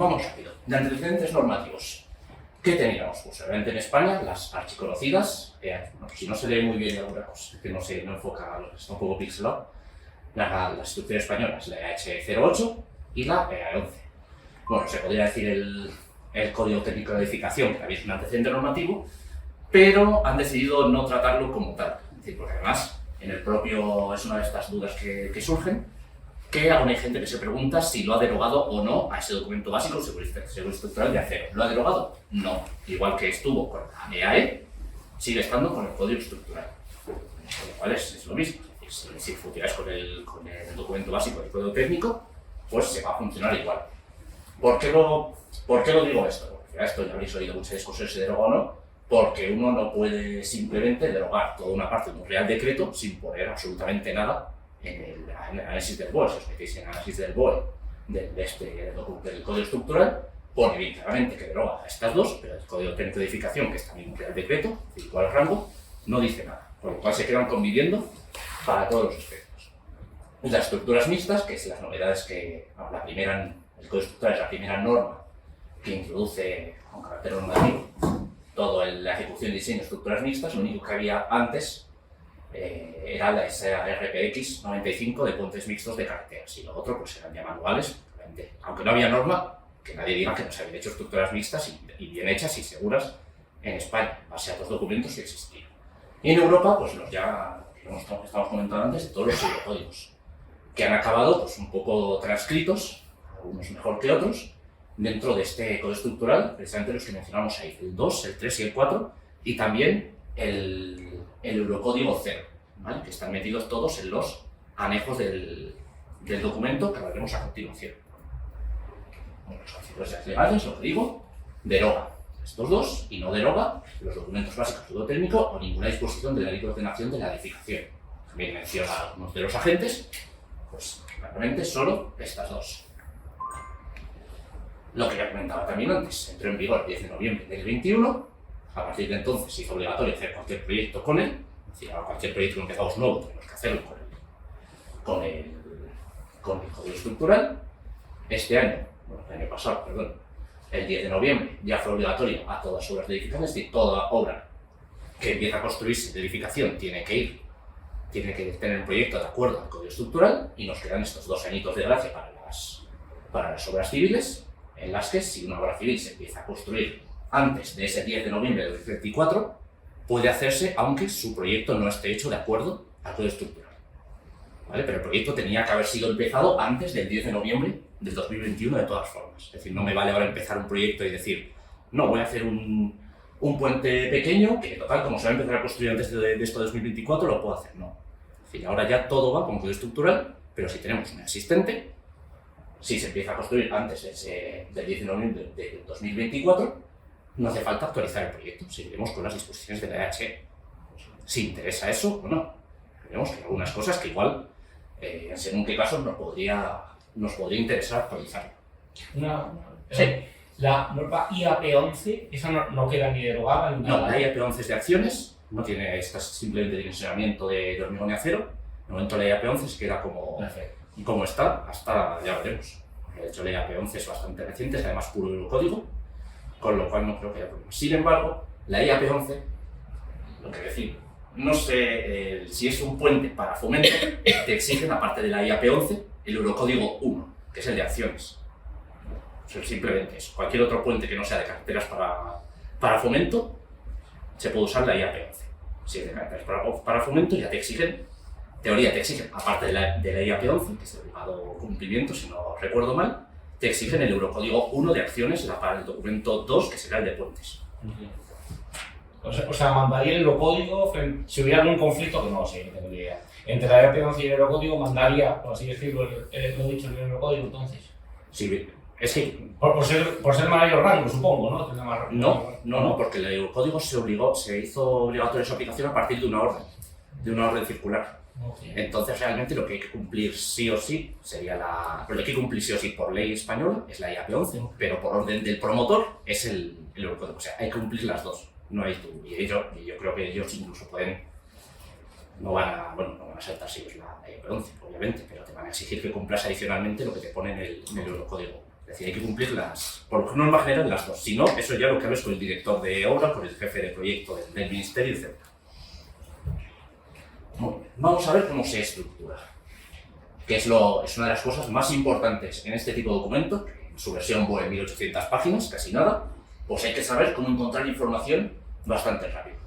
vamos rápido. De antecedentes normativos. ¿Qué teníamos? Pues obviamente en España, las archiconocidas, si no se lee muy bien alguna cosa, que no enfoca, está un poco pixelado, las instrucciones españolas, la EH08 y la EA11. Bueno, se podría decir el Código Técnico de Edificación, que también es un antecedente normativo, pero han decidido no tratarlo como tal. Es decir, porque además, en el propio, es una de estas dudas que surgen, que aún hay gente que se pregunta si lo ha derogado o no a ese documento básico seguro estructural de acero. ¿Lo ha derogado? No. Igual que estuvo con la EAE, sigue estando con el código estructural. Con lo cual es lo mismo. Es decir, si funcionáis con el documento básico del código técnico, pues se va a funcionar igual. ¿Por qué lo digo esto? Porque esto ya habréis oído muchas discusiones si deroga o no, porque uno no puede simplemente derogar toda una parte de un real decreto sin poner absolutamente nada en el análisis del BOE. Si os metéis en el análisis del BOE del código estructural, pone bien claramente que deroga a estas dos, pero el código técnico de edificación, que es también un real decreto, de igual rango, no dice nada, con lo cual se quedan conviviendo para todos los efectos. Y las estructuras mixtas, que es las novedades que el código estructural es la primera norma que introduce con carácter normativo toda la ejecución y diseño de estructuras mixtas. Lo único que había antes era la RPX 95 de puentes mixtos de carreteras, y lo otro pues eran ya manuales, aunque no había norma, que nadie diga que no se habían hecho estructuras mixtas y bien hechas y seguras en España, base a dos documentos que existían. Y en Europa, pues estamos comentando antes, de todos los eurocódigos, que han acabado pues un poco transcritos, algunos mejor que otros, dentro de este código estructural, precisamente los que mencionamos ahí, el 2, el 3 y el 4, y también el Eurocódigo 0, ¿vale? Que están metidos todos en los anejos del documento que hablaremos a continuación. Bueno, los conceptos legales, lo que digo, deroga estos dos y no deroga los documentos básicos de uso técnico o ninguna disposición de la Ley de Ordenación de la Edificación. También menciona algunos de los agentes, pues claramente solo estas dos. Lo que ya comentaba también antes, entró en vigor el 10 de noviembre del 21, a partir de entonces se hizo obligatorio hacer cualquier proyecto con él, es decir, ahora cualquier proyecto que empezamos nuevo tenemos que hacerlo con el código estructural. Este año, el año pasado, perdón, el 10 de noviembre ya fue obligatorio a todas las obras de edificación, es decir, toda obra que empieza a construirse de edificación tiene que tener un proyecto de acuerdo al código estructural, y nos quedan estos 2 añitos de gracia para las obras civiles, en las que si una obra civil se empieza a construir antes de ese 10 de noviembre de 2024, puede hacerse aunque su proyecto no esté hecho de acuerdo al código estructural. ¿Vale? Pero el proyecto tenía que haber sido empezado antes del 10 de noviembre del 2021 de todas formas. Es decir, no me vale ahora empezar un proyecto y decir, no, voy a hacer un puente pequeño, que total, como se va a empezar a construir antes de esto de 2024, lo puedo hacer. No. Es decir, ahora ya todo va con código estructural, pero si tenemos un existente, si se empieza a construir antes del 10 de noviembre de 2024, no hace falta actualizar el proyecto, seguiremos con las disposiciones de la EHE. Si interesa eso o no. Vemos que hay algunas cosas que igual, según qué casos, nos podría interesar actualizar. Sí. La norma IAP11, esa no queda ni derogada ni nada. No, la IAP11 es de acciones, no tiene simplemente dimensionamiento de hormigón y acero. De momento la IAP11 se queda como está, hasta ya veremos. De hecho, la IAP11 es bastante reciente, es además puro Eurocódigo, con lo cual no creo que haya problemas. Sin embargo, la IAP11, lo que decir, no sé si es un puente para fomento, te exigen, aparte de la IAP11, el Eurocódigo 1, que es el de acciones. Simplemente eso. Cualquier otro puente que no sea de carreteras para fomento, se puede usar la IAP11. Si es de carreteras para fomento, ya te exigen, teoría te exigen, aparte de la IAP11, que es el obligado cumplimiento, si no recuerdo mal, te exigen el Eurocódigo 1 de acciones para el documento 2, que será el de puentes. O sea, mandaría el Eurocódigo, si hubiera algún conflicto, que no sé, no tengo ni idea, entre la IAP11 y el Eurocódigo, mandaría, por así decirlo, lo dicho, el Eurocódigo entonces. Sí, es que... Por ser mayor rango, supongo, ¿no? No, porque el Eurocódigo se hizo obligatorio su aplicación a partir de una orden circular. Okay. Entonces, realmente lo que hay que cumplir sí o sí sería lo que hay que cumplir sí o sí por ley española es la IAP11, pero por orden del promotor es el Eurocódigo. O sea, hay que cumplir las dos. No hay tú. Y yo creo que ellos incluso no van a saltarse ellos la IAP11, obviamente, pero te van a exigir que cumplas adicionalmente lo que te pone en el Eurocódigo. decir, hay que cumplir por norma general las dos. Si no, eso ya lo que hables con el director de obra, con el jefe de proyecto del ministerio, etc. Muy bien. Vamos a ver cómo se estructura, que es una de las cosas más importantes en este tipo de documento. En su versión web, 1800 páginas, casi nada, pues hay que saber cómo encontrar información bastante rápido.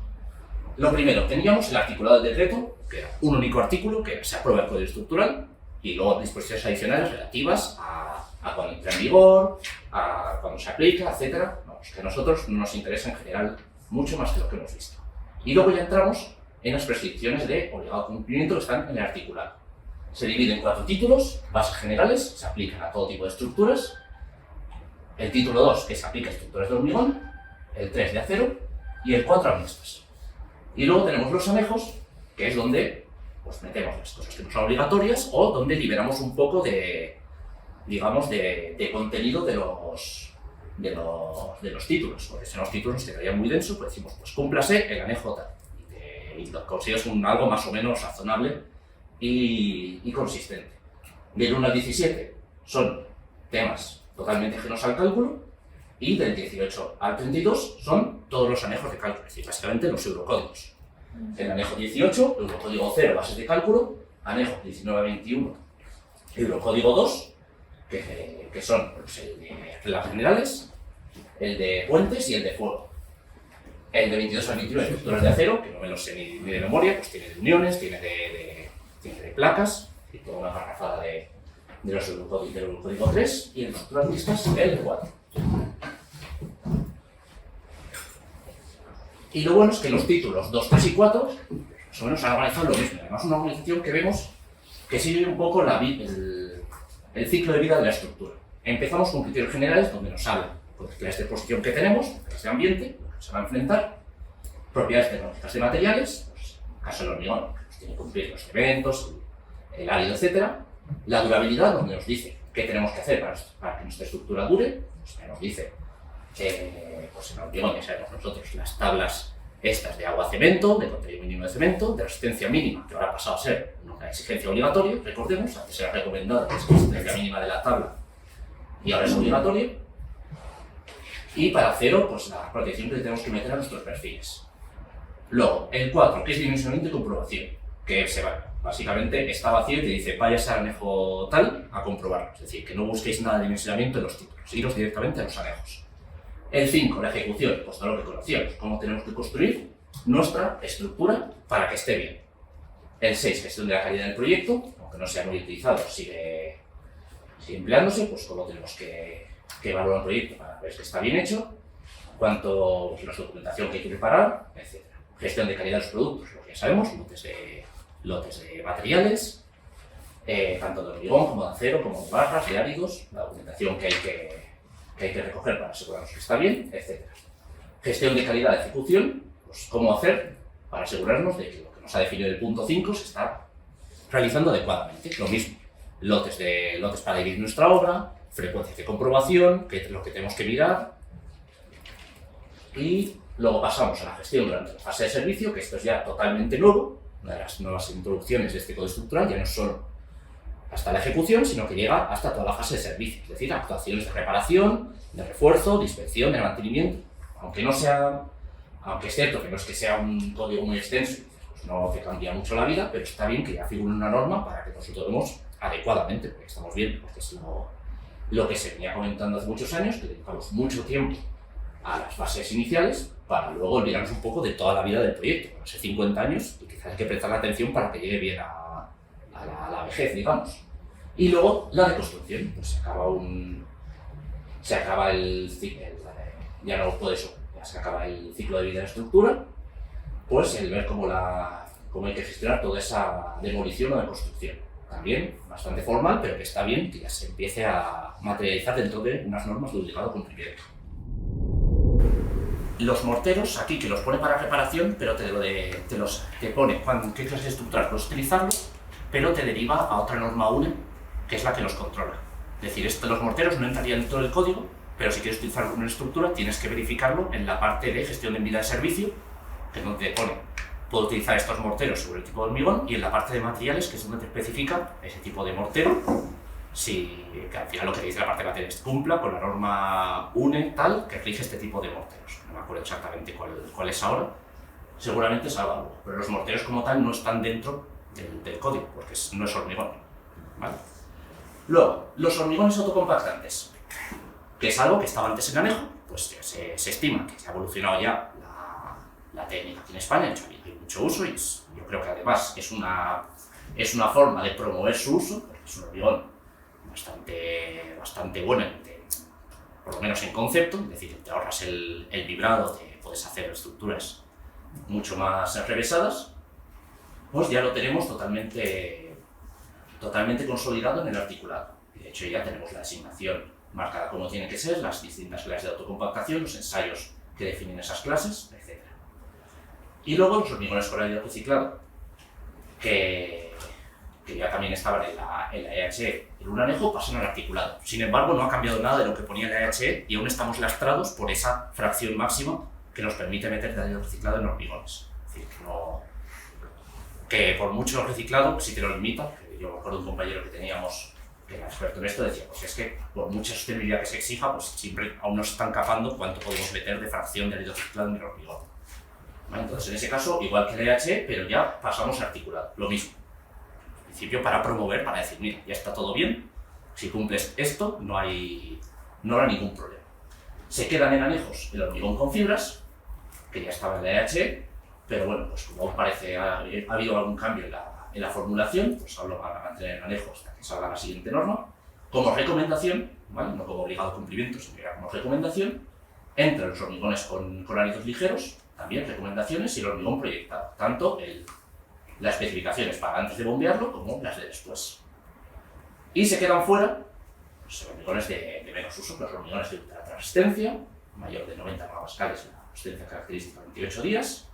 Lo primero, teníamos el articulado del decreto, que era un único artículo que se aprueba el código estructural, y luego disposiciones adicionales relativas a cuando entra en vigor, a cuando se aplica, etc. Vamos, que a nosotros nos interesa en general mucho más que lo que hemos visto. Y luego ya entramos en las prescripciones de obligado cumplimiento que están en el articulado. Se divide en 4 títulos, bases generales, se aplican a todo tipo de estructuras. El título 2, que se aplica a estructuras de hormigón, el 3 de acero y el 4 a mixtas. Y luego tenemos los anejos, que es donde pues, metemos las cosas que no son obligatorias o donde liberamos un poco de, digamos, de contenido de los títulos. Porque si los títulos se quedarían muy densos, pues decimos, pues cúmplase el anejo tal. Y lo consigues algo más o menos razonable y consistente. Del 1 al 17 son temas totalmente ajenos al cálculo y del 18 al 32 son todos los anejos de cálculo, es decir, básicamente los eurocódigos. El anejo 18, eurocódigo 0, bases de cálculo, anejo 19 a 21, eurocódigo 2, que son pues, el de reglas generales, el de puentes y el de fuego. El de 22 al 29, estructuras de acero, que no me lo sé ni de memoria, pues tiene de uniones, tiene de placas, y toda una garrafada de los eurocódigos, del eurocódigo 3, y en estructuras mixtas el 4. Y lo bueno es que los títulos 2, 3 y 4 más o menos han organizado lo mismo. Además, una organización que vemos que sigue un poco el ciclo de vida de la estructura. Empezamos con criterios generales donde nos habla pues, de la exposición que tenemos, de ambiente, lo que se va a enfrentar, propiedades tecnológicas de materiales, pues, en el caso del hormigón, pues, tiene que cumplir los eventos, el árido, etc. La durabilidad, donde nos dice qué tenemos que hacer para que nuestra estructura dure, pues, nos dice pues en el hormigón ya sabemos nosotros las tablas estas de agua-cemento, de contenido mínimo de cemento, de resistencia mínima, que ahora ha pasado a ser una exigencia obligatoria, recordemos, antes era recomendada la resistencia mínima de la tabla y ahora es obligatoria. Y para acero, pues la protección que tenemos que meter a nuestros perfiles. Luego, el 4, que es dimensionamiento y comprobación, que básicamente está vacío y te dice vayas al anejo tal a comprobarlo, es decir, que no busquéis nada de dimensionamiento en los títulos, iros directamente a los anejos. El 5, la ejecución, pues todo lo que conocíamos, cómo tenemos que construir nuestra estructura para que esté bien. El 6, gestión de la calidad del proyecto, aunque no sea muy utilizado, sigue empleándose, pues cómo tenemos que evaluar un proyecto para ver que está bien hecho, cuánto, pues, la documentación que hay que preparar, etc. Gestión de calidad de los productos, lo que ya sabemos, lotes de materiales, tanto de hormigón como de acero, como de barras, de áridos, la documentación que hay que recoger para asegurarnos que está bien, etc. Gestión de calidad de ejecución, pues cómo hacer para asegurarnos de que lo que nos ha definido el punto 5 se está realizando adecuadamente. Lo mismo, lotes para dividir nuestra obra, frecuencias de comprobación, que es lo que tenemos que mirar. Y luego pasamos a la gestión durante la fase de servicio, que esto es ya totalmente nuevo, una de las nuevas introducciones de este código estructural, ya no es solo hasta la ejecución, sino que llega hasta toda la fase de servicio, es decir, actuaciones de reparación, de refuerzo, de inspección, de mantenimiento. Aunque es cierto que no es que sea un código muy extenso, pues no te cambia mucho la vida, pero está bien que ya figure una norma para que nos lo tomemos adecuadamente, porque estamos bien, porque es lo que se venía comentando hace muchos años, que dedicamos mucho tiempo a las fases iniciales para luego olvidarnos un poco de toda la vida del proyecto, hace 50 años, y quizás hay que prestar atención para que llegue bien a la vejez, digamos. Y luego la reconstrucción, pues se acaba el ciclo, ya no puede eso, ya se acaba el ciclo de vida de la estructura, pues el ver cómo hay que gestionar toda esa demolición o deconstrucción. También bastante formal, pero que está bien que ya se empiece a materializar dentro de unas normas de obligado cumplimiento. Los morteros, aquí que los pone para reparación, pero te pone qué clase de estructuras puedes utilizarlo, pero te deriva a otra norma UNE, que es la que los controla. Es decir, los morteros no entrarían dentro del código, pero si quieres utilizar una estructura tienes que verificarlo en la parte de gestión de vida de servicio, que es donde te pone puedo utilizar estos morteros sobre el tipo de hormigón, y en la parte de materiales, que es donde te especifica ese tipo de mortero que al final lo que dice la parte de materiales cumpla con la norma UNE tal que rige este tipo de morteros. No me acuerdo exactamente cuál es ahora, seguramente salga algo, pero los morteros como tal no están dentro del código, porque no es hormigón, ¿vale? Luego, los hormigones autocompactantes, que es algo que estaba antes en anejo, pues se estima que se ha evolucionado ya la técnica aquí en España, hay mucho uso y yo creo que además es una forma de promover su uso, porque es un hormigón bastante bueno, por lo menos en concepto, es decir, te ahorras el vibrado, puedes hacer estructuras mucho más enrevesadas, pues ya lo tenemos totalmente consolidado en el articulado. Y de hecho ya tenemos la designación marcada como tiene que ser, las distintas clases de autocompactación, los ensayos que definen esas clases, etc. Y luego los hormigones con árido reciclado, que ya también estaban en la EHE en un anejo, pasan al articulado. Sin embargo, no ha cambiado nada de lo que ponía en la EHE y aún estamos lastrados por esa fracción máxima que nos permite meter de árido reciclado en hormigones. Es decir, que por mucho reciclado, si te lo limita, yo me acuerdo de un compañero que teníamos que era experto en esto, decía, pues es que por mucha sostenibilidad que se exija, pues siempre aún nos están capando cuánto podemos meter de fracción de árido reciclado en el hormigón. ¿Vale? Entonces, en ese caso, igual que el EHE, pero ya pasamos a articulado, lo mismo. En principio, para promover, para decir, mira, ya está todo bien, si cumples esto, no habrá ningún problema. Se quedan en anejos el hormigón con fibras, que ya estaba en la EHE, pero bueno, pues como parece ha habido algún cambio en la formulación, pues ahora lo van a mantener en anejo hasta que salga la siguiente norma. Como recomendación, ¿vale? No como obligado cumplimiento, sino ya como recomendación, entre los hormigones con áridos ligeros, también recomendaciones, y el hormigón proyectado, tanto las especificaciones para antes de bombearlo como las de después. Y se quedan fuera los hormigones de menos uso, los hormigones de ultra resistencia, mayor de 90 megapascales, la resistencia característica 28 días,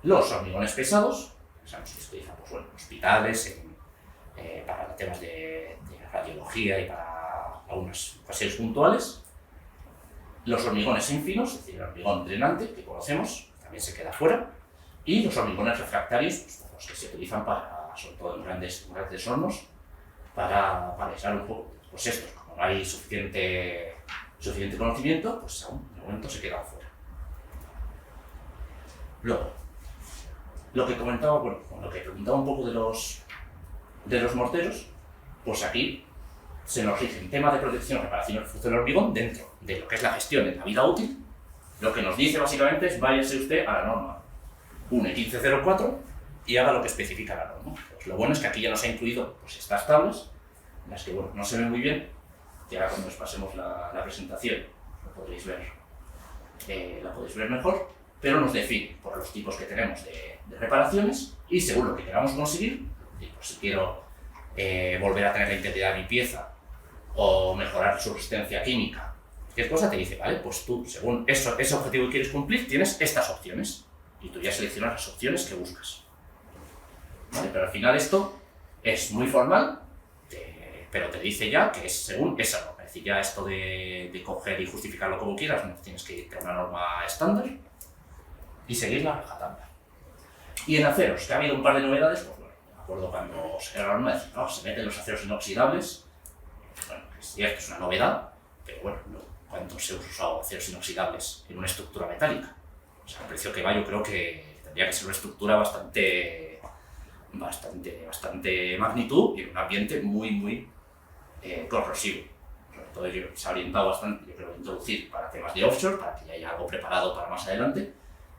los hormigones pesados, que sabemos que se utilizan pues, bueno, en hospitales, para temas de radiología y para algunas ocasiones puntuales, los hormigones sin finos, es decir, el hormigón drenante que conocemos, también se queda fuera, y los hormigones refractarios, pues, los que se utilizan sobre todo en grandes hornos, para aislar un poco, pues estos, como no hay suficiente conocimiento, pues aún de momento se quedan fuera. Luego, lo que preguntaba un poco de los morteros, pues aquí se nos rige en tema de protección, reparación y refuerzo del hormigón dentro de lo que es la gestión en la vida útil. Lo que nos dice básicamente es váyase usted a la norma UNE 1504 y haga lo que especifica la norma. Pues lo bueno es que aquí ya nos ha incluido pues, estas tablas, en las que bueno, no se ven muy bien, y ahora cuando os pasemos la presentación la podréis ver mejor, pero nos define por los tipos que tenemos de reparaciones y según lo que queramos conseguir, pues si quiero volver a tener la integridad de mi pieza o mejorar su resistencia química, cualquier cosa te dice, vale, pues tú según ese objetivo que quieres cumplir tienes estas opciones y tú ya seleccionas las opciones que buscas. ¿Vale? Pero al final esto es muy formal, pero te dice ya que es según esa norma, es decir, ya esto de coger y justificarlo como quieras, no tienes que irte a una norma estándar y seguirla a rajatabla. Y en aceros, que ha habido un par de novedades, pues bueno, me acuerdo cuando se creó la norma, decía, no, se meten los aceros inoxidables, bueno, es cierto, es una novedad, pero bueno, ¿cuánto se ha usado aceros inoxidables en una estructura metálica? O sea, el precio que va yo creo que tendría que ser una estructura bastante magnitud y en un ambiente muy corrosivo. Sobre todo se ha orientado bastante, yo creo, a introducir para temas de offshore, para que ya haya algo preparado para más adelante,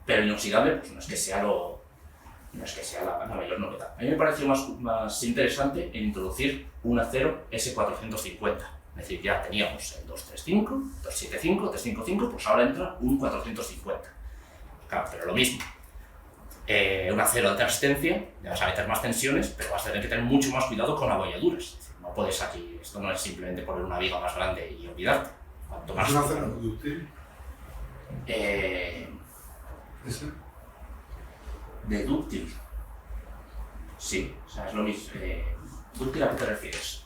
pero inoxidable pues no es que sea la mayor novedad. A mí me pareció más interesante en introducir un acero S450, es decir, ya teníamos el 235, 275, 355, pues ahora entra un 450. Claro, pero lo mismo. Un acero de alta resistencia, ya vas a meter más tensiones, pero vas a tener que tener mucho más cuidado con abolladuras. Es decir, no puedes aquí, esto no es simplemente poner una viga más grande y olvidarte. Cuanto más ¿Es un acero dúctil? ¿Ese? De dúctil. Sí, o sea, es lo mismo. ¿Dúctil a qué te refieres?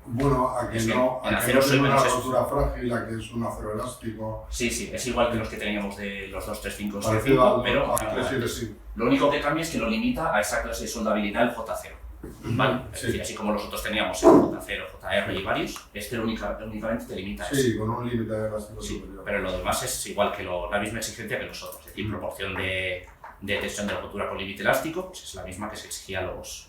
Bueno, a que Es que no, en a que acero no soy tiene una menos eso. rotura frágil, a que es un acero elástico. Sí, es igual que los que teníamos de los 235, Parecido 275, pero al 375. lo único que cambia es que lo limita a esa clase de soldabilidad el J0. ¿vale? Es Sí. decir, así como nosotros teníamos el J0, JR y varios, este únicamente te limita a eso. Sí, con un límite de elástico Sí, superior. pero lo demás es igual que la misma exigencia que nosotros, es decir, proporción de tensión de la rotura con límite elástico, pues es la misma que se exigía a los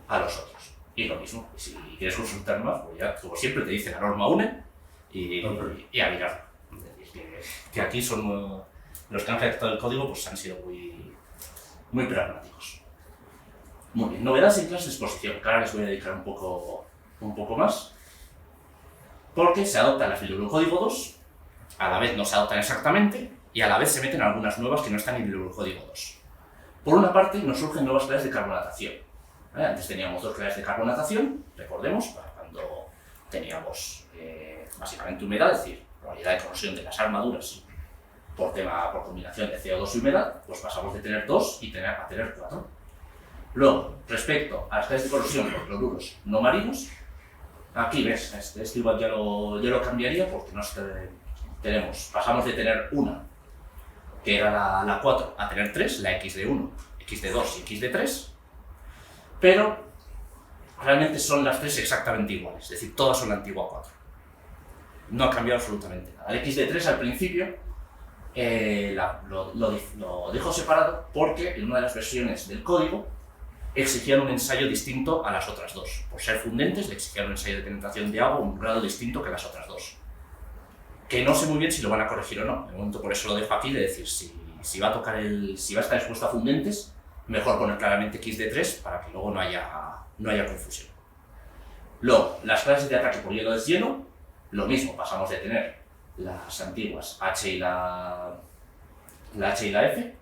otros. Y lo mismo, si quieres consultar más, pues ya, como siempre, te dice la norma UNE y a mirar. Es decir, que aquí son los que han redactado el código, pues han sido muy pragmáticos. Muy bien, novedades en clase de exposición, que ahora les voy a dedicar un poco más, porque se adoptan las del Eurocódigo 2, a la vez no se adoptan exactamente, y a la vez se meten algunas nuevas que no están en el Eurocódigo 2. Por una parte, nos surgen nuevas clases de carbonatación. Antes teníamos 2 clases de carbonatación, recordemos, para cuando teníamos básicamente humedad, es decir, probabilidad de corrosión de las armaduras por combinación de CO2 y humedad, pues pasamos de tener 2 a tener 4. Luego, respecto a las clases de corrosión por cloruros no marinos, aquí ves, este igual ya lo cambiaría porque pasamos de tener una, que era la 4, a tener 3, la X de 1, X de 2 y X de 3, pero realmente son las 3 exactamente iguales, es decir, todas son la antigua 4. No ha cambiado absolutamente nada. El X de 3 al principio lo dejo separado porque en una de las versiones del código exigían un ensayo distinto a las otras 2. Por ser fundentes, le exigían un ensayo de penetración de agua a un grado distinto que las otras 2. Que no sé muy bien si lo van a corregir o no. De momento por eso lo dejo aquí, de decir si va a estar expuesto a fundentes, mejor poner claramente X de 3 para que luego no haya confusión. Luego, las clases de ataque por hielo deshielo, lo mismo, pasamos de tener las antiguas H y la F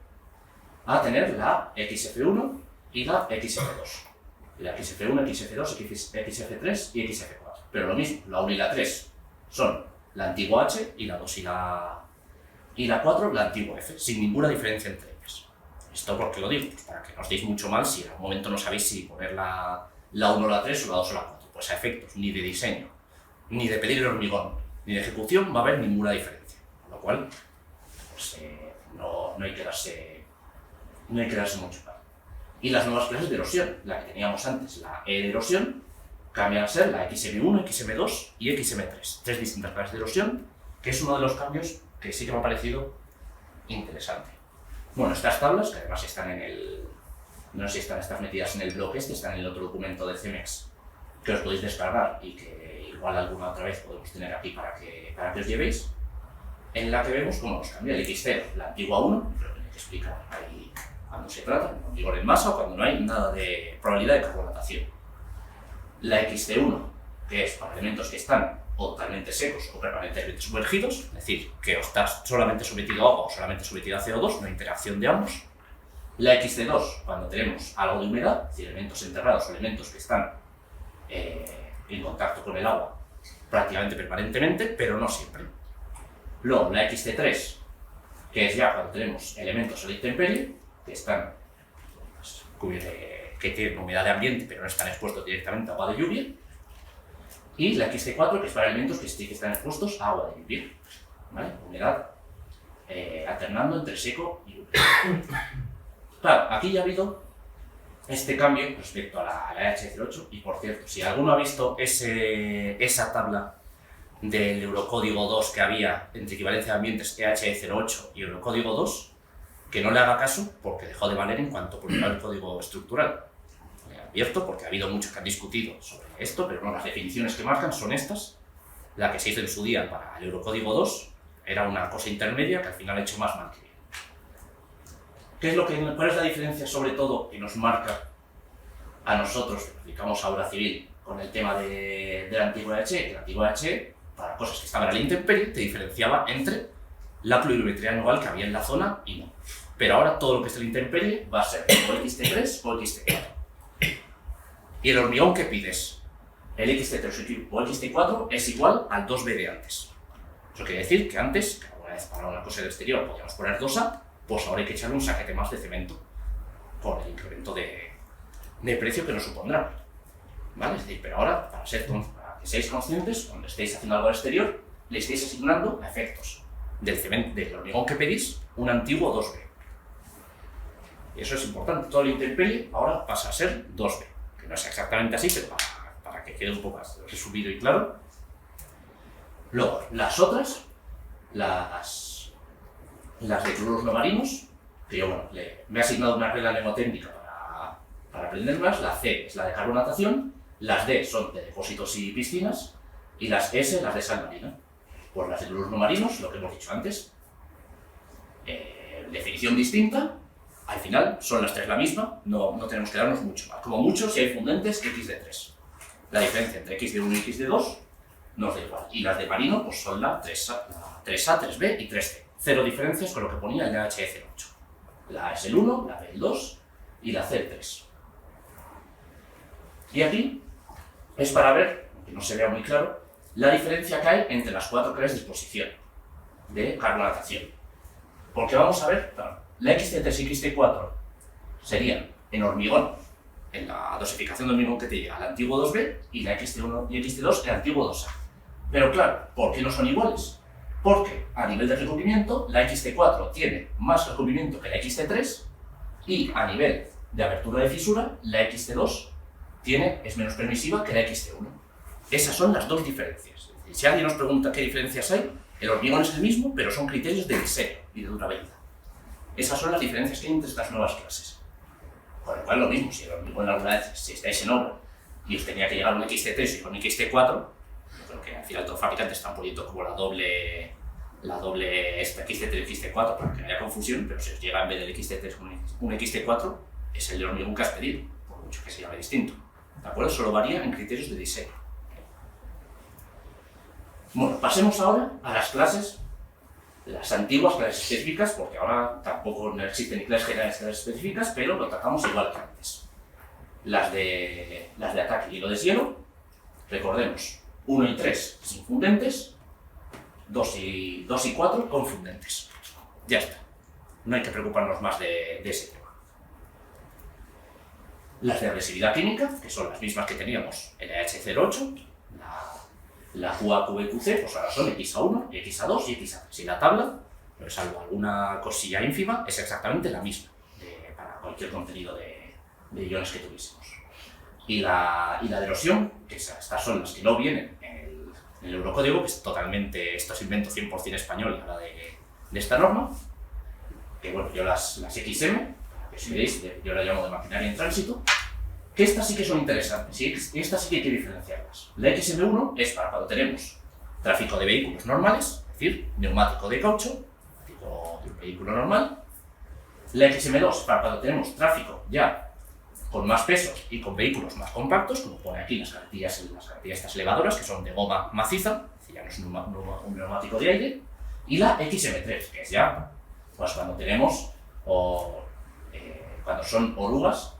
a tener la XF1 y la XF2. La XF1, XF2, XF3 y XF4. Pero lo mismo, la 1 y la 3 son la antigua H y la 2 y la 4 la antigua F, sin ninguna diferencia entre ellas. ¿Esto por qué lo digo? Pues para que no os deis mucho mal si en algún momento no sabéis si poner la 1 o la 3 o la 2 o la 4. Pues a efectos ni de diseño, ni de pedir el hormigón, ni de ejecución va a haber ninguna diferencia. Con lo cual, pues, no hay que darse mucho mal. Y las nuevas clases de erosión, la que teníamos antes, la E de erosión, cambian a ser la XM1, XM2 y XM3. 3 distintas clases de erosión, que es uno de los cambios que sí que me ha parecido interesante. Bueno, estas tablas, que además están no sé si están estas metidas en el blog están en el otro documento de CEMEX, que os podéis descargar y que igual alguna otra vez podemos tener aquí para que os llevéis, en la que vemos cómo nos cambia el X0, la antigua 1, pero que hay que explicar ahí cuando se trata, con vigor en masa o cuando no hay nada de probabilidad de carbonatación. La XT1, que es para elementos que están o totalmente secos o permanentemente sumergidos, es decir, que o estás solamente sometido a agua o solamente sometido a CO2, no hay interacción de ambos. La XT2, cuando tenemos algo de humedad, es decir, elementos enterrados o elementos que están en contacto con el agua prácticamente permanentemente, pero no siempre. Luego, la XT3, que es ya cuando tenemos elementos a la intemperie, que están que tienen humedad de ambiente, pero no están expuestos directamente a agua de lluvia. Y la XT4, que es para elementos que sí que están expuestos a agua de lluvia, ¿vale? Humedad alternando entre seco y húmedo. Claro, aquí ya ha habido este cambio respecto a la EH08, y por cierto, si alguno ha visto esa tabla del Eurocódigo 2 que había entre equivalencia de ambientes EH08 y Eurocódigo 2, que no le haga caso porque dejó de valer en cuanto publicó el código estructural. Abierto porque ha habido muchos que han discutido sobre esto, pero no, las definiciones que marcan son estas. La que se hizo en su día para el Eurocódigo 2 era una cosa intermedia que al final ha hecho más mal que bien. ¿Cuál es la diferencia sobre todo que nos marca a nosotros que aplicamos a obra civil con el tema de la antigua HE? Que la antigua HE, para cosas que estaban a la intemperie, te diferenciaba entre la pluviometría anual que había en la zona y no. Pero ahora todo lo que es la intemperie va a ser o XT3 o XT4. Y el hormigón que pides, el XT3 o XT4, es igual al 2B de antes. Eso quiere decir que antes, que alguna vez para una cosa del exterior podíamos poner 2A, pues ahora hay que echarle un saquete más de cemento por el incremento de precio que nos supondrá. ¿Vale? Es decir, pero ahora, para que seáis conscientes, cuando estéis haciendo algo al exterior, le estéis asignando a efectos del hormigón que pedís un antiguo 2B. Y eso es importante. Todo el intemperie ahora pasa a ser 2B. no es exactamente así, pero para que quede un poco más resumido y claro. Luego, las otras, las de cloruros no marinos, que yo, bueno, me he asignado una regla mnemotécnica para aprenderlas. La C es la de carbonatación, las D son de depósitos y piscinas, y las S, las de sal marina. Pues las de cloruros no marinos, lo que hemos dicho antes, definición distinta, al final son las tres la misma, no tenemos que darnos mucho más. Como mucho, si hay fundentes, X de 3. La diferencia entre X de 1 y X de 2 nos da igual. Y las de marino pues son la 3A, 3B y 3C. Cero diferencias con lo que ponía el NHE08. La A es el 1, la B el 2 y la C el 3. Y aquí es para ver, aunque no se vea muy claro, la diferencia que hay entre las cuatro claves de exposición de carbonatación. Porque vamos a ver, claro, la XT3 y XT4 serían en hormigón, en la dosificación de hormigón que te llega, el antiguo 2B, y la XT1 y XT2, el antiguo 2A. Pero claro, ¿por qué no son iguales? Porque a nivel de recubrimiento, la XT4 tiene más recubrimiento que la XT3, y a nivel de abertura de fisura, la XT2 es menos permisiva que la XT1. Esas son las dos diferencias. Es decir, si alguien nos pregunta qué diferencias hay, el hormigón es el mismo, pero son criterios de diseño y de durabilidad. Esas son las diferencias que hay entre estas nuevas clases. Con lo cual, lo mismo, si el hormigón alguna vez, si estáis en obra y os tenía que llegar un XT3 y un XT4, yo creo que al final todos los fabricantes están poniendo como la doble XT3 y XT4 para que no haya confusión, pero si os llega en vez del XT3 un XT4, es el de hormigón que has pedido, por mucho que se llame distinto. ¿De acuerdo? Solo varía en criterios de diseño. Bueno, pasemos ahora a las clases, las antiguas clases específicas, porque ahora tampoco no existen ni clases generales ni clases específicas, pero lo tratamos igual que antes. Las de ataque y hilo deshielo, recordemos, 1 y 3 sin fundentes, 2 y 4 con fundentes. Ya está. No hay que preocuparnos más de ese tema. Las de agresividad química, que son las mismas que teníamos en la H08, la QAQBQC, pues ahora son XA1, XA2 y XA3. Y la tabla, pero salvo alguna cosilla ínfima, es exactamente la misma para cualquier contenido de iones que tuviésemos. Y la de erosión, que estas son las que no vienen en el Eurocódigo, que es totalmente, esto es invento 100% español y ahora de esta norma, que bueno, yo las XM, que si veis, yo la llamo de maquinaria en tránsito, que estas sí que son interesantes, y estas sí que hay que diferenciarlas. La XM1 es para cuando tenemos tráfico de vehículos normales, es decir, neumático de caucho, tipo de un vehículo normal. La XM2 es para cuando tenemos tráfico ya con más pesos y con vehículos más compactos, como pone aquí las garantías estas elevadoras, que son de goma maciza, es decir, ya no es un neumático de aire. Y la XM3, que es ya pues cuando tenemos, cuando son orugas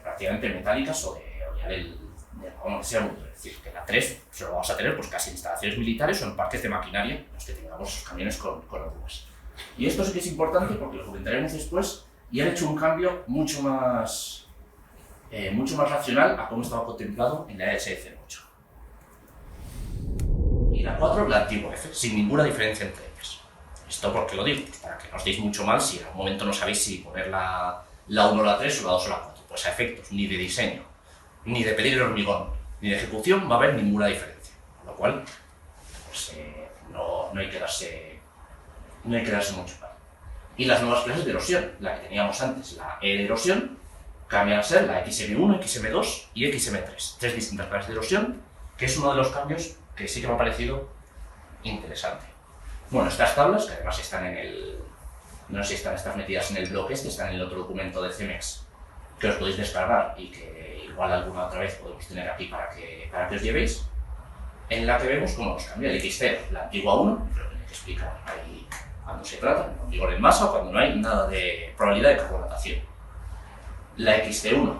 prácticamente metálicas o ya del vagón que sea mundo. Es decir, que la 3 se lo vamos a tener pues casi en instalaciones militares o en parques de maquinaria en los que tengamos esos camiones con orugas. Y esto sí que es importante porque lo comentaremos después y han hecho un cambio mucho más racional a cómo estaba contemplado en la ES08. Y la 4, la antigua F, sin ninguna diferencia entre ellas. ¿Esto por qué lo digo? Pues para que no os deis mucho mal si en algún momento no sabéis si poner la 1, la 3 o la 2 o la 4. Pues a efectos ni de diseño, ni de pedir el hormigón, ni de ejecución va a haber ninguna diferencia. Con lo cual, pues, no hay que darse mucho mal. Y las nuevas clases de erosión, la que teníamos antes, la E de erosión, cambian a ser la XM1, XM2 y XM3. 3 distintas clases de erosión, que es uno de los cambios que sí que me ha parecido interesante. Bueno, estas tablas, que además están no sé si están estas metidas en el blog están en el otro documento de CEMEX, que os podéis descargar y que igual alguna otra vez podemos tener aquí para que os llevéis, en la que vemos cómo nos cambia el XT, la antigua 1, pero que hay que explicar ahí cuando se trata, en hormigón en masa o cuando no hay nada de probabilidad de carbonatación. La XT1,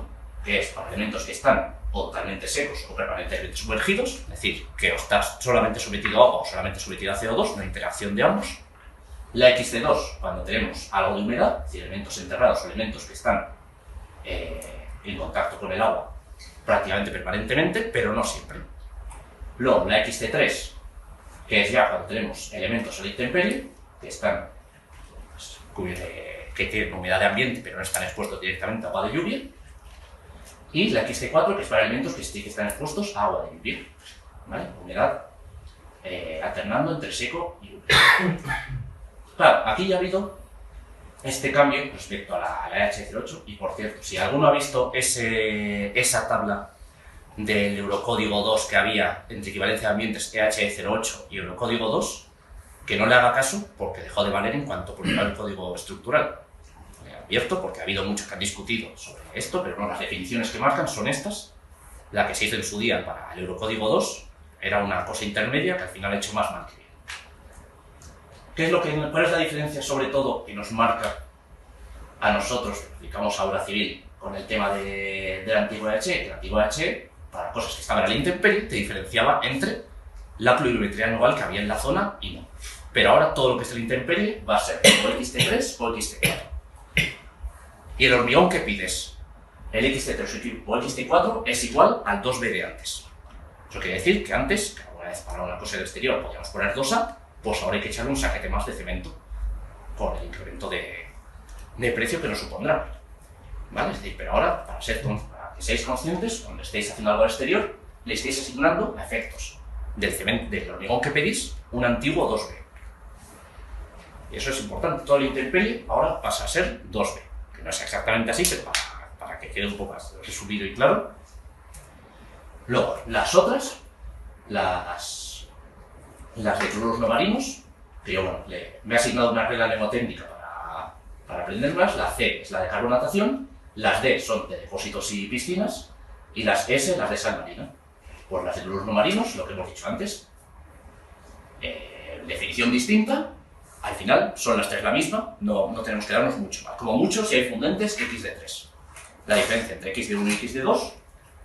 que es para elementos que están o totalmente secos o permanentemente sumergidos, es decir, que o estás solamente sometido a agua o solamente sometido a CO2, no hay interacción de ambos. La XT2, cuando tenemos algo de humedad, es decir, elementos enterrados o elementos que están en contacto con el agua prácticamente permanentemente, pero no siempre. Luego, la XT3, que es ya cuando tenemos elementos a la intemperie, que están que tienen humedad de ambiente, pero no están expuestos directamente a agua de lluvia. Y la XT4, que es para elementos que sí que están expuestos a agua de lluvia, ¿vale? Humedad alternando entre seco y húmedo. Claro, aquí ya ha habido este cambio respecto a la EH08 y, por cierto, si alguno ha visto esa tabla del Eurocódigo 2 que había entre equivalencia de ambientes EH08 y Eurocódigo 2, que no le haga caso porque dejó de valer en cuanto publicó el código estructural. Abierto porque ha habido muchos que han discutido sobre esto, pero no, las definiciones que marcan son estas. La que se hizo en su día para el Eurocódigo 2 era una cosa intermedia que al final ha hecho más mal que bien. ¿Cuál es la diferencia, sobre todo, que nos marca a nosotros, que aplicamos a obra civil, con el tema de la antigua EHE? La antigua EHE, para cosas que estaban a la intemperie, te diferenciaba entre la pluviometría anual que había en la zona y no. Pero ahora todo lo que es la intemperie va a ser o XT3 o XT4. Y el hormigón que pides, el XT3 o XT4, es igual al 2B de antes. Eso quiere decir que antes, que alguna vez para una cosa del exterior podíamos poner 2A, pues ahora hay que echarle un saquete más de cemento con el incremento de precio que nos supondrá. ¿Vale? Es decir, pero ahora, para que seáis conscientes, cuando estéis haciendo algo al exterior, le estéis asignando a efectos del cemento, del hormigón que pedís, un antiguo 2B. Y eso es importante. Toda la intemperie ahora pasa a ser 2B. No es exactamente así, pero para que quede un poco más resumido y claro. Luego, las otras, las de cloruros no marinos, que yo, bueno, me he asignado una regla mnemotécnica para aprenderlas. La C es la de carbonatación, las D son de depósitos y piscinas, y las S, las de sal marina. Pues las de cloruros no marinos, lo que hemos dicho antes, definición distinta. Al final son las tres la misma, no tenemos que darnos mucho más. Como mucho, si hay fundentes, X de 3. La diferencia entre X de 1 y X de 2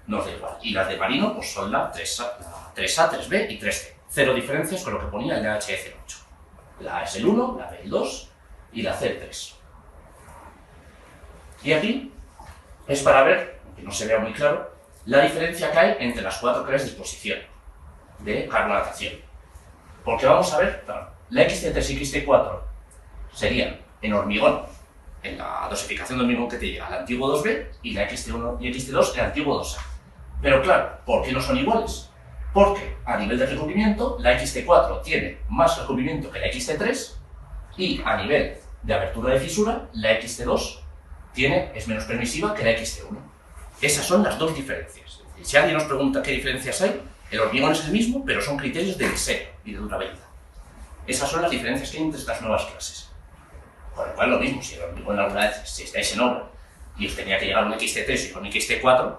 nos da igual. Y las de marino pues son la 3A, 3B y 3C. Cero diferencias con lo que ponía el EH08. La A es el 1, la B el 2 y la C el 3. Y aquí es para ver, aunque no se vea muy claro, la diferencia que hay entre las cuatro clases de disposición de carbonatación. Porque vamos a ver, claro, la XT3 y XT4 serían en hormigón, en la dosificación de hormigón que te llega, el antiguo 2B, y la XT1 y XT2 el antiguo 2A. Pero claro, ¿por qué no son iguales? Porque a nivel de recubrimiento, la XT4 tiene más recubrimiento que la XT3, y a nivel de abertura de fisura, la XT2 es menos permisiva que la XT1. Esas son las dos diferencias. Si alguien nos pregunta qué diferencias hay, el hormigón es el mismo, pero son criterios de diseño y de durabilidad. Esas son las diferencias que hay entre estas nuevas clases. Con lo cual, lo mismo, si el hormigón alguna vez, si estáis en obra y os tenía que llegar un XT3 y un XT4,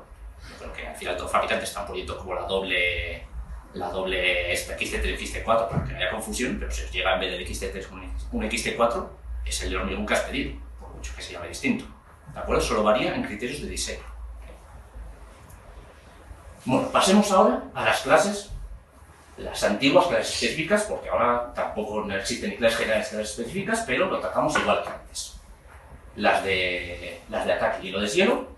yo creo que al final todos los fabricantes están poniendo como la doble XT3 y XT4 para que no haya confusión, pero si os llega en vez del XT3 un XT4, es el hormigón que has pedido, por mucho que se llame distinto. ¿De acuerdo? Solo varía en criterios de diseño. Bueno, pasemos ahora a las clases, las antiguas clases específicas, porque ahora tampoco no existen ni clases generales ni clases específicas, pero lo tratamos igual que antes. Las de ataque y hilo de hielo,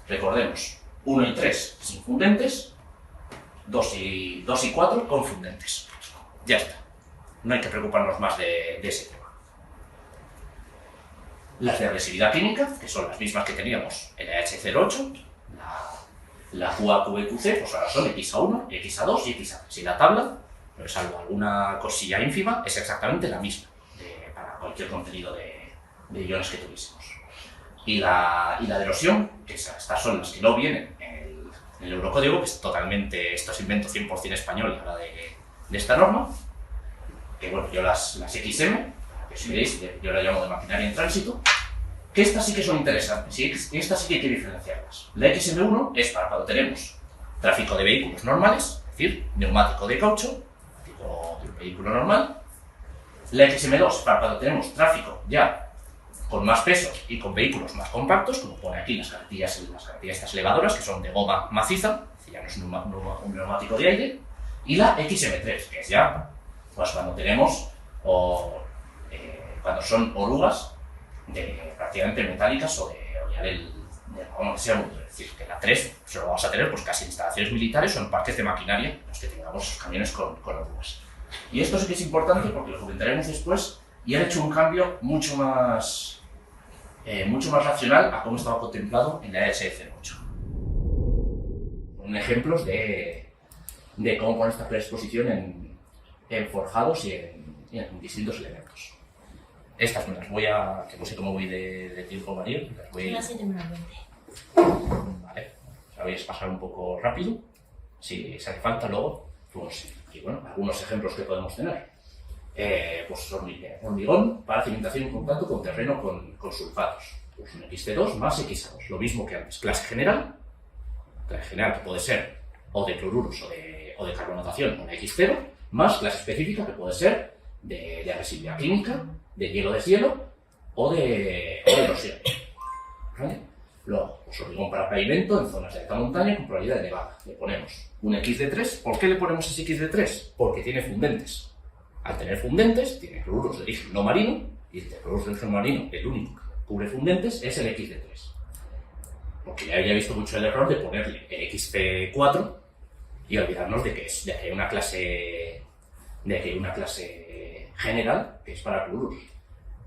recordemos, 1 y 3 sin fundentes, 2 y 4 con fundentes. Ya está. No hay que preocuparnos más de ese tema. Las de agresividad química, que son las mismas que teníamos en la EH08, la QA-QB-QC, pues ahora son XA1, XA2 y XA3. Y la tabla, pero salvo alguna cosilla ínfima, es exactamente la misma para cualquier contenido de iones que tuviésemos. Y la de erosión, que estas son las que no vienen en el Eurocódigo, que es totalmente, esto es invento 100% español ahora de esta norma, que bueno, yo las XM, que si veis, yo la llamo de maquinaria en tránsito, que estas sí que son interesantes, y estas sí que hay que diferenciarlas. La XM1 es para cuando tenemos tráfico de vehículos normales, es decir, neumático de caucho, tipo de un vehículo normal. La XM2 es para cuando tenemos tráfico ya con más peso y con vehículos más compactos, como pone aquí las carretillas estas elevadoras, que son de goma maciza, es decir, ya no es un neumático de aire. Y la XM3, que es ya pues, cuando tenemos, cuando son orugas, prácticamente metálicas o ya del vamos a sea mundo. Es decir, que la 3 solo vamos a tener pues, casi instalaciones militares o en parques de maquinaria los que tengamos esos camiones con orugas. Y esto sí que es importante porque lo comentaremos después y han hecho un cambio mucho más racional a cómo estaba contemplado en la ES08. ejemplos de cómo poner esta predisposición en forjados y en distintos elementos. Estas me las voy a, que no sé cómo voy de tiempo, María, las voy Son las 7:20. Vale, os la voy a pasar un poco rápido, si hace falta luego, pues, y bueno, algunos ejemplos que podemos tener. Pues hormigón para cimentación en contacto con terreno con sulfatos. Pues un XT2 más XA2, lo mismo que antes. Clase general que puede ser o de cloruros o de carbonatación, una X0, más clase específica que puede ser de agresividad química, de hielo-deshielo o de erosión. ¿Vale? Luego, pues hormigón para pavimento en zonas de alta montaña con probabilidad elevada. Le ponemos un X de 3. ¿Por qué le ponemos ese X de 3? Porque tiene fundentes. Al tener fundentes, tiene cloruros de origen no marino, y el de cloruros de origen marino, el único que cubre fundentes, es el X de 3. Porque ya había visto mucho el error de ponerle el XP4 y olvidarnos de que hay una clase general que es para cloruros.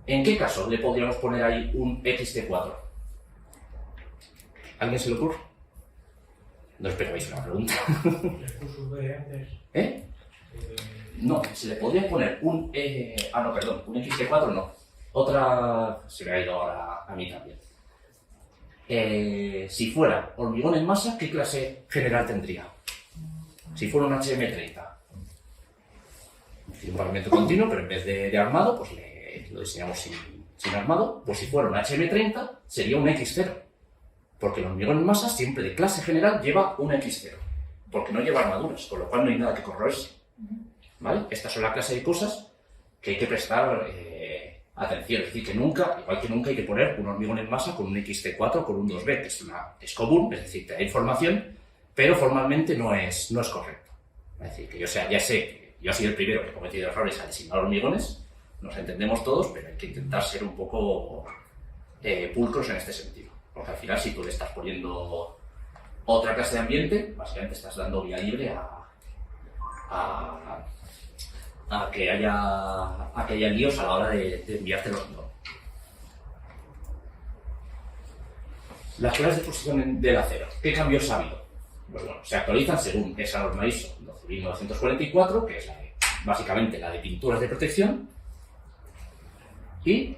¿En qué caso le podríamos poner ahí un XT4? ¿Alguien se le ocurre? No esperabais una pregunta. ¿Eh? No, se le podría poner un... un XT4 no. Otra... se me ha ido ahora a mí también. Si fuera hormigón en masa, ¿qué clase general tendría? Si fuera un HM30. Un pavimento continuo, pero en vez de armado, pues lo diseñamos sin armado. Pues si fuera un HM30, sería un X0. Porque el hormigón en masa siempre de clase general lleva un X0. Porque no lleva armaduras, con lo cual no hay nada que corroerse. ¿Vale? Estas son la clase de cosas que hay que prestar atención. Es decir, que nunca, igual que nunca, hay que poner un hormigón en masa con un XT4 o con un 2B, que es común, es decir, te da información, pero formalmente no es correcto. Es decir, que ya sé que yo he sido el primero que he cometido errores al designar hormigones, nos entendemos todos, pero hay que intentar ser un poco pulcros en este sentido. Porque al final, si tú le estás poniendo otra clase de ambiente, básicamente estás dando vía libre a que haya líos a la hora de enviarte el hormigón. Las clases de exposición del acero. ¿Qué cambios ha habido? Pues bueno, se actualizan según esa norma ISO 12944, que es básicamente la de pinturas de protección, y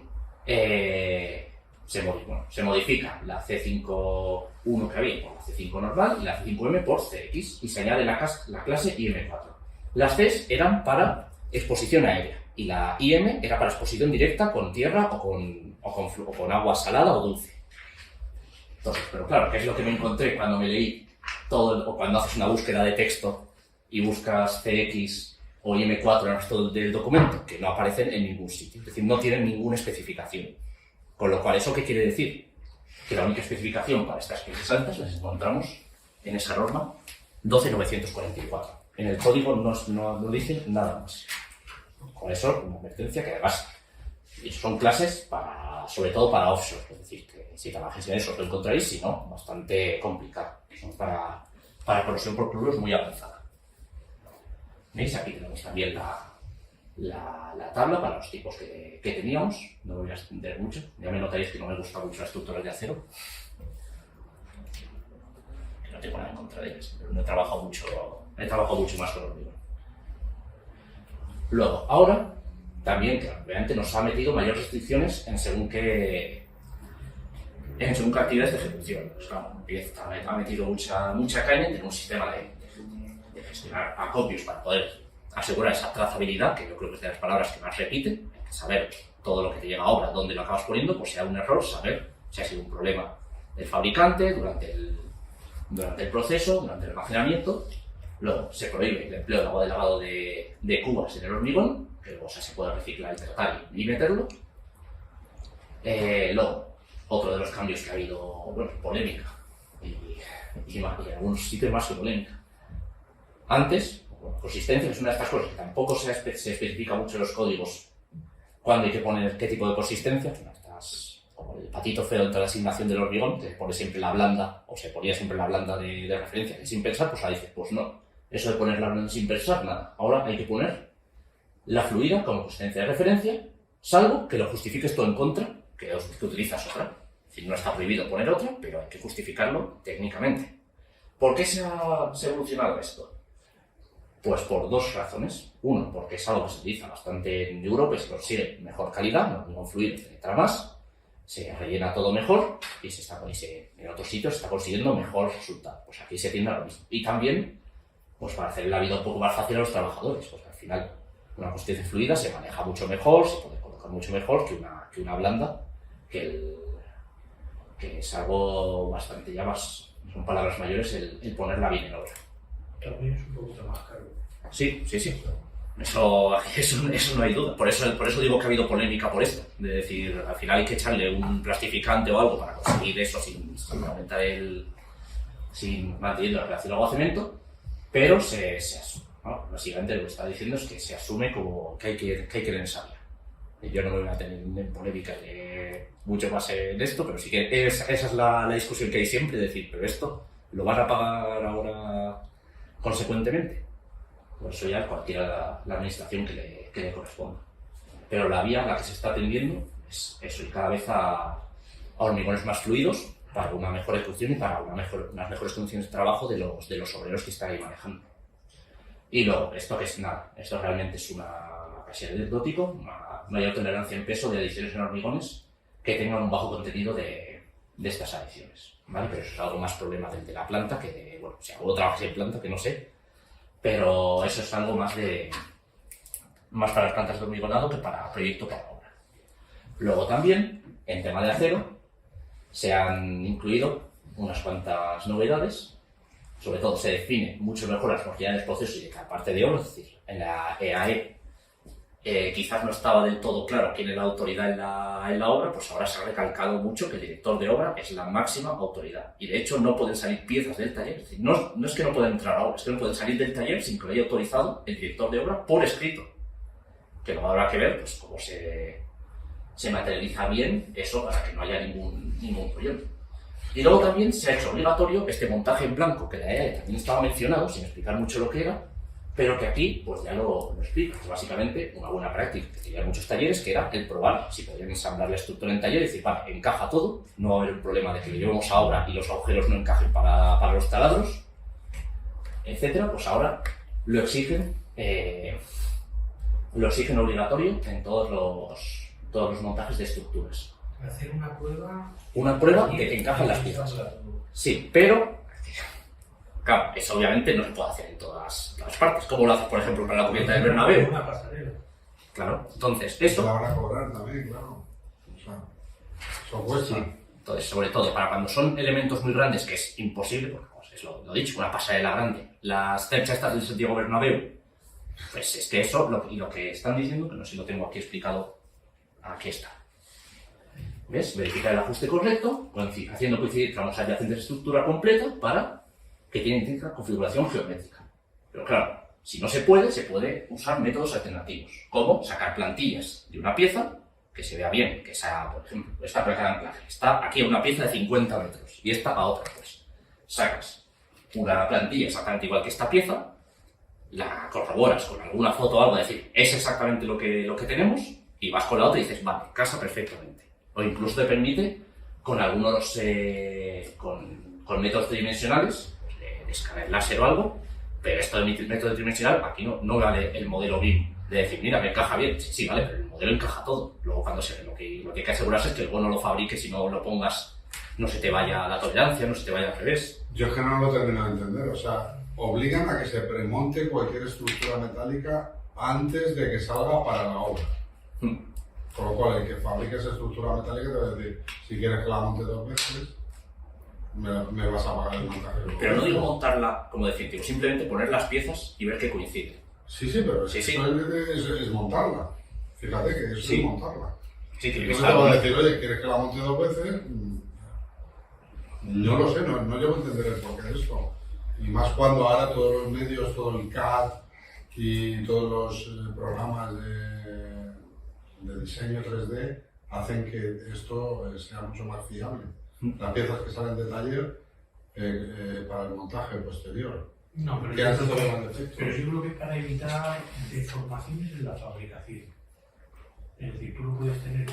se modifica la C5.1 que había por la C5 normal y la C5M por CX, y se añade la clase IM4. Las Cs eran para exposición aérea y la IM era para exposición directa con tierra o con agua salada o dulce. Entonces, pero claro, ¿qué es lo que me encontré cuando me leí todo, o cuando haces una búsqueda de texto y buscas CX o IM4 en el resto del documento? Que no aparecen en ningún sitio, es decir, no tienen ninguna especificación. Con lo cual, ¿eso qué quiere decir? Que la única especificación para estas clases altas las encontramos en esa norma 12944. En el código no dice nada más. Con eso, una advertencia que además son clases sobre todo para offshore. Es decir, que si trabajáis en eso lo encontraréis, si no, bastante complicado. Son para corrosión por cloruros muy avanzada. ¿Veis? Aquí tenemos también la tabla para los tipos que teníamos. No voy a extender mucho. Ya me notaréis que no me gusta mucho las estructuras de acero. Que no tengo nada en contra de ellas, pero no he trabajado mucho más con hormigón. Luego, ahora, también, claro, obviamente nos ha metido mayores restricciones en según qué actividades de ejecución. Pues claro, ha metido mucha caña en tener un sistema de gestionar acopios para poder asegurar esa trazabilidad, que yo creo que es de las palabras que más repiten. Hay que saber todo lo que te llega a obra, dónde lo acabas poniendo, pues si hay un error, saber si ha sido un problema del fabricante durante el proceso, durante el almacenamiento. Luego se prohíbe el empleo de agua de lavado de cubas en el hormigón, que luego se puede reciclar y tratar y meterlo. Luego, otro de los cambios que ha habido, bueno, polémica, y en algunos sitios más que polémica. Antes, consistencia es una de estas cosas que tampoco se especifica mucho en los códigos cuándo hay que poner qué tipo de consistencia. Como el patito feo entre la asignación del hormigón, que pone siempre la blanda, o se ponía siempre la blanda de referencia, que sin pensar, pues ahí dice, pues no, eso de poner la blanda sin pensar, nada. Ahora hay que poner la fluida como consistencia de referencia, salvo que lo justifiques tú en contra, que utilizas otra. Es decir, no está prohibido poner otra, pero hay que justificarlo técnicamente. ¿Por qué se ha evolucionado esto? Pues por dos razones. Uno, porque es algo que se utiliza bastante en Europa y se consigue mejor calidad, no fluido, penetra más, se rellena todo mejor y en otros sitios se está consiguiendo mejor resultado. Pues aquí se tiende a lo mismo. Y también, pues para hacer la vida un poco más fácil a los trabajadores, pues al final una consistencia fluida se maneja mucho mejor, se puede colocar mucho mejor que una blanda, que es algo bastante ya más, son palabras mayores, el ponerla bien en obra. También es un poquito más caro. Sí. Eso no hay duda. Por eso digo que ha habido polémica por esto. De decir, al final hay que echarle un plastificante o algo para conseguir eso sin aumentar sin manteniendo la relación agua-cemento, pero se asume, ¿no? Básicamente lo que está diciendo es que se asume como que hay que tener sabia. Yo no me voy a tener en polémica mucho más en esto, pero sí que esa es la discusión que hay siempre, de decir, pero esto lo van a pagar ahora consecuentemente. Por eso ya cualquiera la administración que le corresponda. Pero la vía a la que se está atendiendo es eso, y cada vez a hormigones más fluidos para una mejor ejecución y para unas mejores condiciones de trabajo de los obreros que están ahí manejando. Y luego, esto que es nada, esto realmente es casi anecdótico, una mayor tolerancia en peso de adiciones en hormigones que tengan un bajo contenido de estas adiciones, ¿vale? Pero eso es algo más problema de la planta que bueno, si hago trabajo en planta que no sé, pero eso es algo más para las plantas de hormigonado que para proyecto para obra. Luego también, en tema de acero, se han incluido unas cuantas novedades. Sobre todo se define mucho mejor las homogeneidades de procesos y de cada parte de obra, es decir, en la EAE quizás no estaba del todo claro quién es la autoridad en la obra, pues ahora se ha recalcado mucho que el director de obra es la máxima autoridad. Y de hecho no pueden salir piezas del taller, es decir, no es que no pueden entrar a obra, es que no pueden salir del taller sin que lo haya autorizado el director de obra por escrito. Que luego habrá que ver pues, cómo se materializa bien eso para que no haya ningún problema. Y luego también se ha hecho obligatorio este montaje en blanco, que la EAE también estaba mencionado, sin explicar mucho lo que era, pero que aquí pues ya lo explica. Pues básicamente una buena práctica que tenía muchos talleres, que era el probar si podían ensamblar la estructura en taller y decir, vale, encaja todo, no va a haber un problema de que lo llevemos a obra y los agujeros no encajen para los taladros, etcétera. Pues ahora lo exigen obligatorio en todos los montajes de estructuras. Hacer una prueba. Una prueba de que encajan las piezas. Sí, pero claro, eso obviamente no se puede hacer en todas partes. Como lo haces, por ejemplo, para la cubierta del Bernabéu. Una pasarela. Claro, entonces La eso. van a cobrar también, claro. O sea, eso cuesta. Sí. Entonces, sobre todo, para cuando son elementos muy grandes, que es imposible, porque pues, es lo dicho, una pasarela grande, las cerchas estas del Santiago Bernabéu, pues es que eso, lo que están diciendo, que no sé si lo tengo aquí explicado, aquí está. ¿Ves? Verificar el ajuste correcto, haciendo coincidir tramos adyacentes de estructura completa para que tienen idéntica configuración geométrica. Pero claro, si no se puede usar métodos alternativos, como sacar plantillas de una pieza que se vea bien, que sea, por ejemplo, esta placa de anclaje. Está aquí una pieza de 50 metros y esta a otra, pues. Sacas una plantilla exactamente igual que esta pieza, la corroboras con alguna foto o algo, es decir, es exactamente lo que tenemos, y vas con la otra y dices, vale, casa perfectamente. O incluso te permite, con algunos con métodos tridimensionales, de escáner láser o algo, pero esto de método tridimensional, aquí no vale el modelo BIM, de decir, mira, me encaja bien. Sí, vale, pero el modelo encaja todo. Luego cuando lo que hay que asegurarse es que luego no lo fabriques y no lo pongas, no se te vaya la tolerancia, no se te vaya al revés. Yo es que no lo termino de entender, o sea, obligan a que se premonte cualquier estructura metálica antes de que salga para la obra. Con lo cual, el que fabrique esa estructura metálica te va a decir, si quieres que la monte 2 veces, me vas a pagar el montaje. Pero no digo montarla como definitivo, simplemente poner las piezas y ver que coinciden. Sí, pero Sí. eso es montarla. Fíjate que eso Sí. es montarla. Sí, que Entonces te va a decir, oye, ¿quieres que la monte 2 veces? No lo sé, no llego a entender el porqué de esto. Y más cuando ahora todos los medios, todo el CAD y todos los programas de diseño 3D hacen que esto sea mucho más fiable. Las piezas que salen de taller para el montaje posterior. No, pero Que antes todavía más defectos. yo creo que para evitar deformaciones en la fabricación. Es decir, tú lo puedes tener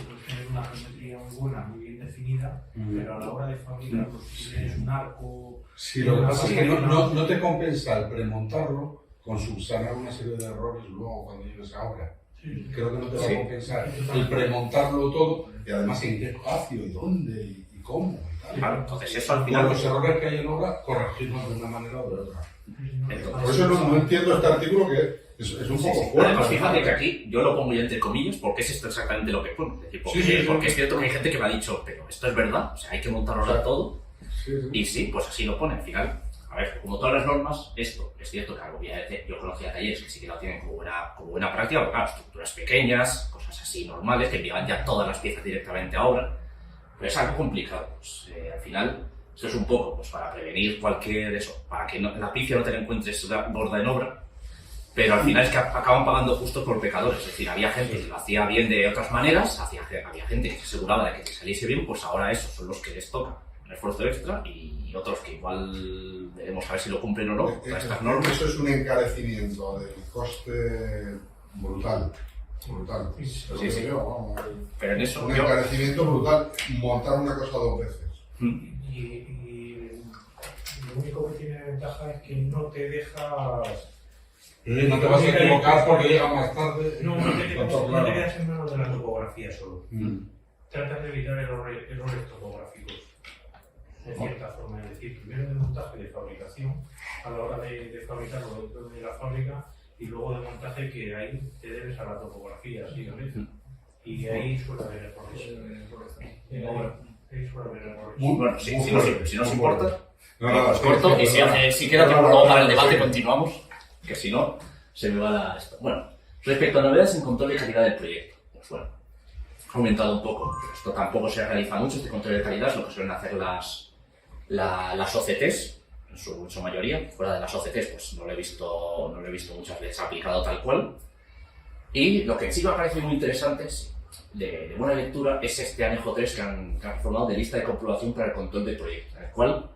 una geometría muy buena, muy bien definida, pero a la hora de fabricar, pues si tienes un arco... Sí, lo que pasa es que no te compensa el premontarlo con subsanar una serie de errores luego cuando llegues a obra. Sí. Creo que no te va a compensar el premontarlo todo y además en qué espacio y dónde y cómo y tal. Claro, entonces eso al Por final... los errores que hay en obra, corregirlos de una manera o de otra. Entonces, Por eso no entiendo este artículo que es un poco fuerte. Además, fíjate que aquí yo lo pongo ya entre comillas porque es esto exactamente lo que pone. Es decir, porque es cierto que hay gente que me ha dicho, pero esto es verdad, o sea, hay que montarlo ahora todo. Y sí, pues así lo pone. Al final, a ver, como todas las normas, esto es cierto que algo yo conocía talleres que sí que lo tienen como buena práctica, porque claro, estructuras pequeñas, cosas así normales, que envían ya todas las piezas directamente a obra. Pero es algo complicado. Pues, al final, esto es un poco pues, para prevenir cualquier eso, para que la pifia no te la encuentres gorda en obra. Pero al final es que acaban pagando justos por pecadores. Es decir, había gente que lo hacía bien de otras maneras, había gente que se aseguraba de que te saliese bien, pues ahora esos son los que les toca un esfuerzo extra y otros que igual debemos a ver si lo cumplen o no. Estas normas. Eso es un encarecimiento del coste brutal. Sí. Pero en eso un encarecimiento brutal, montar una cosa dos veces. Y lo único que tiene ventaja es que no te dejas... No te vas a equivocar porque llega más tarde. No te quedas en manos de la topografía solo. Tratas de evitar errores topográficos. De cierta forma, es decir, primero de montaje de fabricación, a la hora de fabricarlo dentro de la fábrica, y luego de montaje que ahí te debes a la topografía, ¿sí? Y ahí suele haber errores. Ahí suele haber errores. Bueno, si nos importa, No, corto, y si queda tiempo luego para el debate continuamos. Que si no, se me va la... Bueno, respecto a novedades en control de calidad del proyecto, pues bueno, ha aumentado un poco, pero esto tampoco se realiza mucho, este control de calidad es lo que suelen hacer las OCTs, en su mayoría. Fuera de las OCTs, pues no lo he visto muchas veces aplicado tal cual. Y lo que sí me parece muy interesante, de buena lectura, es este anejo 3 que han formado de lista de comprobación para el control del proyecto, en el cual,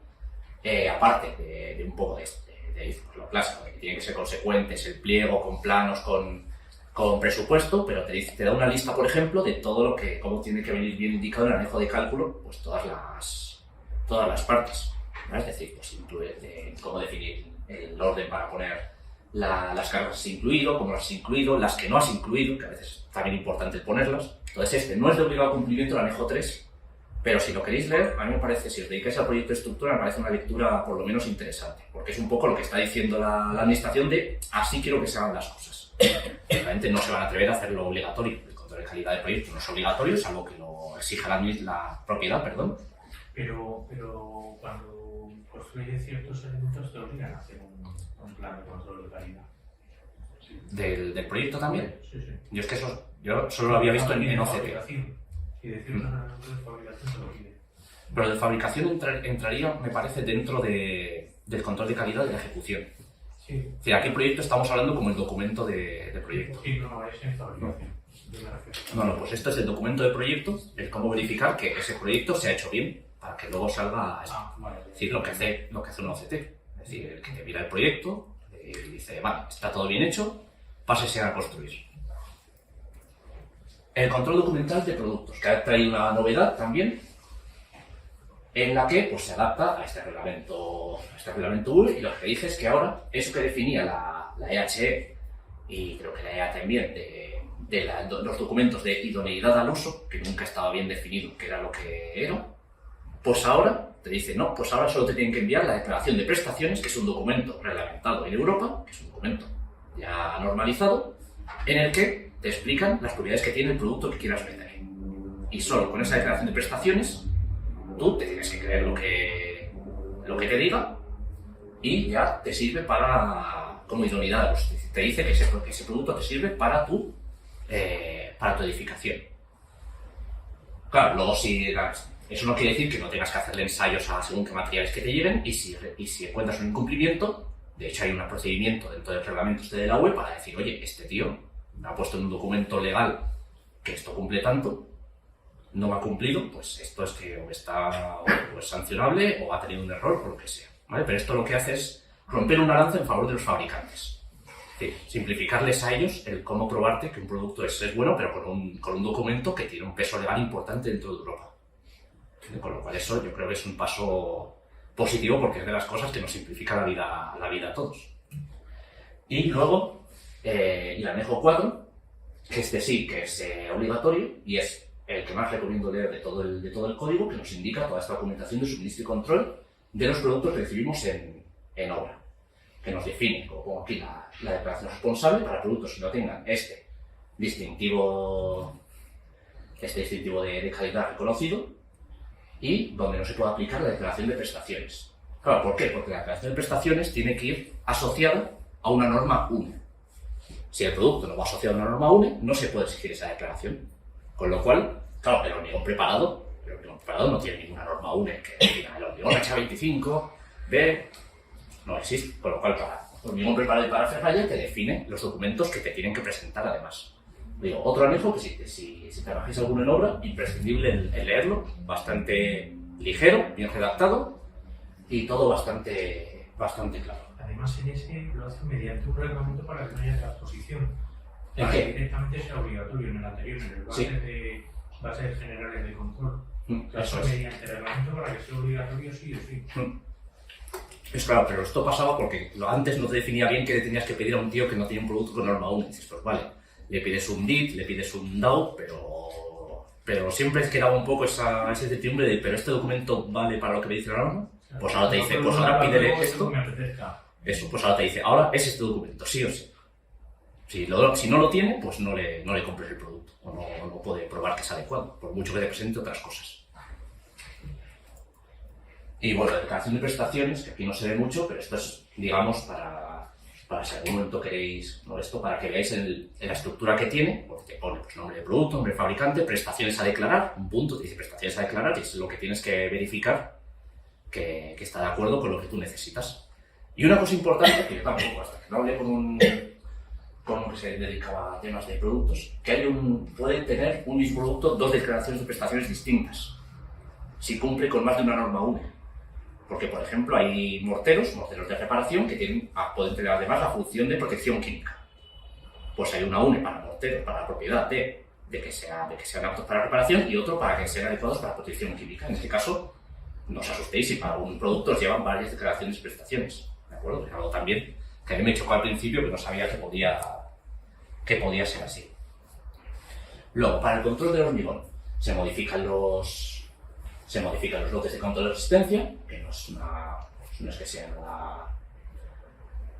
aparte de un poco de pues lo clásico, de que tienen que ser consecuentes, el pliego con planos, con presupuesto, pero te da una lista, por ejemplo, de todo lo que, cómo tiene que venir bien indicado en el anejo de cálculo, pues todas las partes, ¿no? Es decir, pues incluye cómo definir el orden para poner las cargas has incluido, cómo las has incluido, las que no has incluido, que a veces es también importante ponerlas. Entonces no es de obligado cumplimiento el anejo 3, pero si lo queréis leer, a mí me parece, si os dedicáis al proyecto de estructura, me parece una lectura por lo menos interesante, porque es un poco lo que está diciendo la administración de así quiero que se hagan las cosas. Realmente no se van a atrever a hacerlo obligatorio. El control de calidad del proyecto no es obligatorio, salvo que lo exija la propiedad, perdón. Pero cuando construyes ciertos elementos te obligan a hacer un plan de control de calidad. Sí. ¿Del proyecto también? Sí. Yo es que yo solo lo había visto en OCT. Y decir un elemento de fabricación te lo pide. Pero de fabricación entraría, me parece, dentro del control de calidad de la ejecución. Sí. Es decir, aquí el proyecto estamos hablando como el documento de proyecto. Sí, no, es en fabricación. No, pues esto es el documento de proyecto, el cómo verificar que ese proyecto se ha hecho bien, para que luego salga eso. Vale. Es decir, lo que hace un OCT. Es decir, el que te mira el proyecto y dice, vale, está todo bien hecho, pásese a construir. El control documental de productos, que ha traído una novedad también, en la que pues, se adapta a este reglamento UE, y lo que dice es que ahora eso que definía la EHE y creo que la EA también de los documentos de idoneidad al uso, que nunca estaba bien definido qué era lo que era, pues ahora te dice, no, pues ahora solo te tienen que enviar la declaración de prestaciones, que es un documento reglamentado en Europa, que es un documento ya normalizado, en el que te explican las propiedades que tiene el producto que quieras vender. Y solo con esa declaración de prestaciones, tú te tienes que creer lo que te diga y ya te sirve como idoneidad. Te dice que ese producto te sirve para tu edificación. Claro, luego eso no quiere decir que no tengas que hacerle ensayos a según qué materiales que te lleguen y si encuentras un incumplimiento, de hecho hay un procedimiento dentro del reglamento de la UE para decir, oye, este tío me ha puesto en un documento legal que esto cumple tanto, no me ha cumplido, pues esto es que o es sancionable o ha tenido un error o lo que sea, ¿vale? Pero esto lo que hace es romper una lanza en favor de los fabricantes. Es Sí, simplificarles a ellos el cómo probarte que un producto es bueno, pero con un documento que tiene un peso legal importante dentro de Europa. Con lo cual eso yo creo que es un paso positivo porque es de las cosas que nos simplifica la vida a todos. Y luego, el anejo 4, que este sí que es obligatorio y es el que más recomiendo leer de todo el código, que nos indica toda esta documentación de suministro y control de los productos que recibimos en obra, que nos define, como pongo aquí, la declaración responsable para productos que no tengan este distintivo de calidad reconocido y donde no se puede aplicar la declaración de prestaciones. Claro, ¿por qué? Porque la declaración de prestaciones tiene que ir asociada a una norma UNE. Si el producto no va asociado a una norma UNE, no se puede exigir esa declaración. Con lo cual, claro, el hormigón preparado no tiene ninguna norma UNE que diga el hormigón H25 de... no existe. Con lo cual, para hormigón preparado y para ferralla te define los documentos que te tienen que presentar además. Digo, otro anejo que si trabajáis alguno en obra, imprescindible el leerlo, bastante ligero, bien redactado y todo bastante claro. Además, en ese lo hace mediante un reglamento para que no haya transposición. ¿En Para qué? que directamente sea obligatorio en el anterior, en el Sí. bases generales de control. Eso es. Mediante reglamento para que sea obligatorio sí o sí. Es claro, pero esto pasaba porque antes no te definía bien qué le tenías que pedir a un tío que no tiene un producto con norma 1. Dices, pues vale, le pides un DIT, le pides un DAO, pero siempre quedaba un poco esa incertidumbre de, ¿pero este documento vale para lo que me dice la norma? Pues ahora te dice, pues ahora pídele esto. Eso, pues ahora te dice, ahora es este documento, sí o sí. Si no lo tiene, pues no le compres el producto, o no puede probar que es adecuado, por mucho que te presente otras cosas. Y bueno, la declaración de prestaciones, que aquí no se ve mucho, pero esto es, digamos, para si algún momento queréis, ¿no? Esto para que veáis en la estructura que tiene, porque te pone pues, nombre de producto, nombre de fabricante, prestaciones a declarar, un punto, te dice prestaciones a declarar, y es lo que tienes que verificar que está de acuerdo con lo que tú necesitas. Y una cosa importante, que yo tampoco, hasta que no hablé con uno que se dedicaba a temas de productos, que puede tener un mismo producto dos declaraciones de prestaciones distintas, si cumple con más de una norma UNE. Porque, por ejemplo, hay morteros de reparación que pueden tener además la función de protección química. Pues hay una UNE para morteros, para la propiedad de que sean aptos para reparación y otro para que sean adecuados para protección química. En este caso, no os asustéis si para un producto os llevan varias declaraciones de prestaciones. ¿De acuerdo? Es algo también que a mí me chocó al principio, que no sabía que podía ser así. Luego, para el control del hormigón, se modifican los lotes de control de resistencia, que no es que sea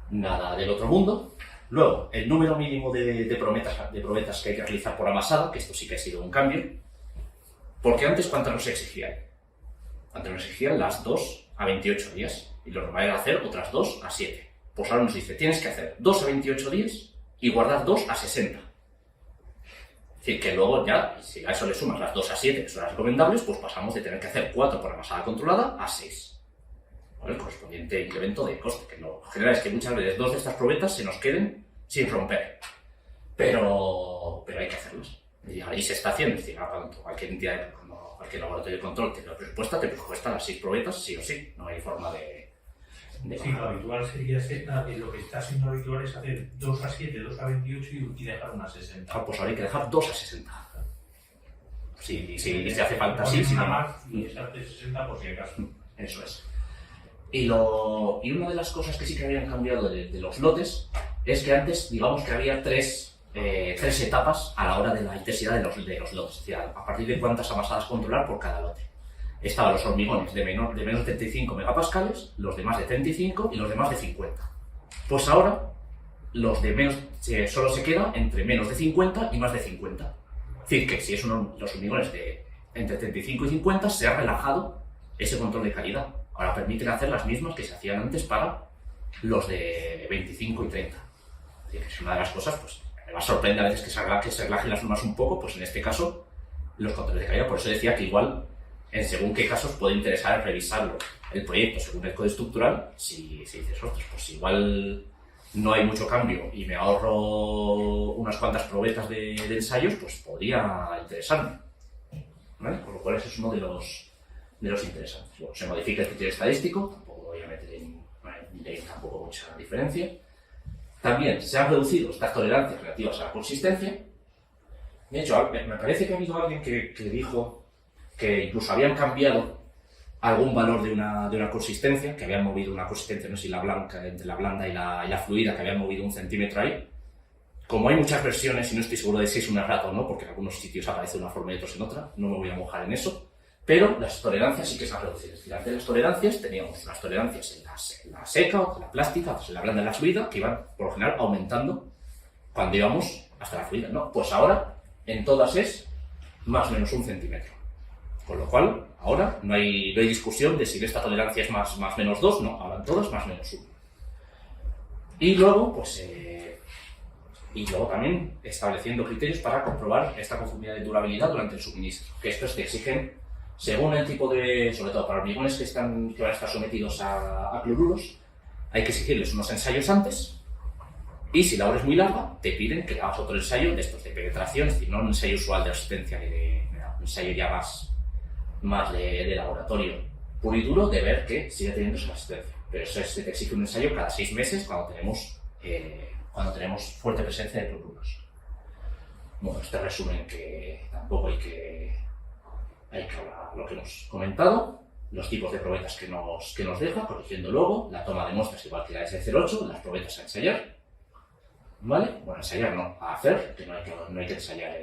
nada del otro mundo. Luego, el número mínimo de probetas que hay que realizar por amasada, que esto sí que ha sido un cambio, porque antes, ¿cuántas nos exigían? Antes nos exigían las 2 a 28 días, y lo normal era hacer otras 2 a 7. Pues ahora nos dice, tienes que hacer 2 a 28 días y guardar 2 a 60. Es decir, que luego ya, si a eso le sumas las 2 a 7, que son las recomendables, pues pasamos de tener que hacer 4 por amasada controlada a 6. ¿Vale? El correspondiente incremento de coste, que lo general es que muchas veces 2 de estas probetas se nos queden sin romper. Pero hay que hacerlas. Y se está haciendo, es decir, cuando cualquier entidad, cuando cualquier laboratorio de control te presupuesta las 6 probetas, sí o sí. No hay forma de sí, lo habitual sería lo que está siendo habitual es hacer 2 a 7, 2 a 28 y dejar una 60. Ah, pues ahora hay que dejar 2 a 60. Si se hace falta, sí, si no más. Y dejar de 60 por si acaso. Eso es. Y una de las cosas que sí que habían cambiado de los lotes es que antes, digamos que había tres etapas a la hora de la intensidad de los lotes. Es decir, a partir de cuántas amasadas controlar por cada lote. Estaban los hormigones de menos de 35 megapascales, los de más de 35 y los de más de 50. Pues ahora, los de menos solo se queda entre menos de 50 y más de 50. Es decir, que si los hormigones de entre 35 y 50 se ha relajado ese control de calidad. Ahora permiten hacer las mismas que se hacían antes para los de 25 y 30. Es decir, que es una de las cosas, pues, me sorprende a veces que se relajen las normas un poco, pues en este caso, los controles de calidad. Por eso decía que igual, en según qué casos puede interesar revisarlo el proyecto según el código estructural, si dices, ostras, pues igual no hay mucho cambio y me ahorro unas cuantas probetas de ensayos, pues podría interesarme. ¿Vale? Por lo cual ese es uno de los interesantes. Bueno, se modifica el criterio estadístico, tampoco voy a meter en tampoco mucha diferencia. También se han reducido estas tolerancias relativas a la consistencia. De hecho, me parece que ha habido alguien que dijo que incluso habían cambiado algún valor de una consistencia, que habían movido una consistencia, no sé si la blanca, entre la blanda y la fluida, que habían movido 1 centímetro ahí. Como hay muchas versiones y no estoy seguro de si es una errata o no, porque en algunos sitios aparece de una forma y otros en otra, no me voy a mojar en eso, pero las tolerancias sí que se han reducido. Es decir, antes de las tolerancias teníamos unas tolerancias en la seca, o en la plástica, otras en la blanda y la fluida, que iban por lo general aumentando cuando íbamos hasta la fluida, ¿no? Pues ahora en todas es más o menos 1 centímetro. Con lo cual, ahora no hay discusión de si esta tolerancia es más menos 2, no, ahora en todas más menos 1. Y luego, pues, también estableciendo criterios para comprobar esta conformidad de durabilidad durante el suministro, que estos te exigen, según el tipo de, sobre todo para hormigones que van a estar sometidos a cloruros, hay que exigirles unos ensayos antes, y si la obra es muy larga, te piden que hagas otro ensayo de estos de penetración, es decir, no un ensayo usual de resistencia, un ensayo ya más de laboratorio puro y duro, de ver que sigue teniendo esa resistencia. Pero eso se te exige un ensayo cada 6 meses cuando tenemos fuerte presencia de cloruros. Bueno, este resumen que tampoco hay que hablar lo que hemos comentado, los tipos de probetas que nos deja, corrigiendo luego, la toma de muestras igual que la S08, las probetas a ensayar, ¿vale? Bueno, ensayar no, a hacer, que no hay que ensayar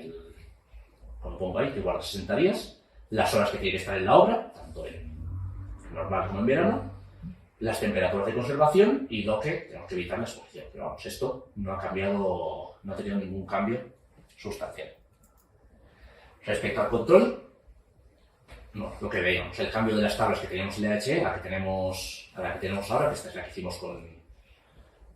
como pongo ahí, igual 60 días, las horas que tiene que estar en la obra, tanto en normal como en verano, las temperaturas de conservación y lo que tenemos que evitar la exposición. Pero vamos, esto no ha cambiado, no ha tenido ningún cambio sustancial. Respecto al control, no, lo que veíamos, el cambio de las tablas que teníamos en LHE a la que tenemos ahora, que esta es la que hicimos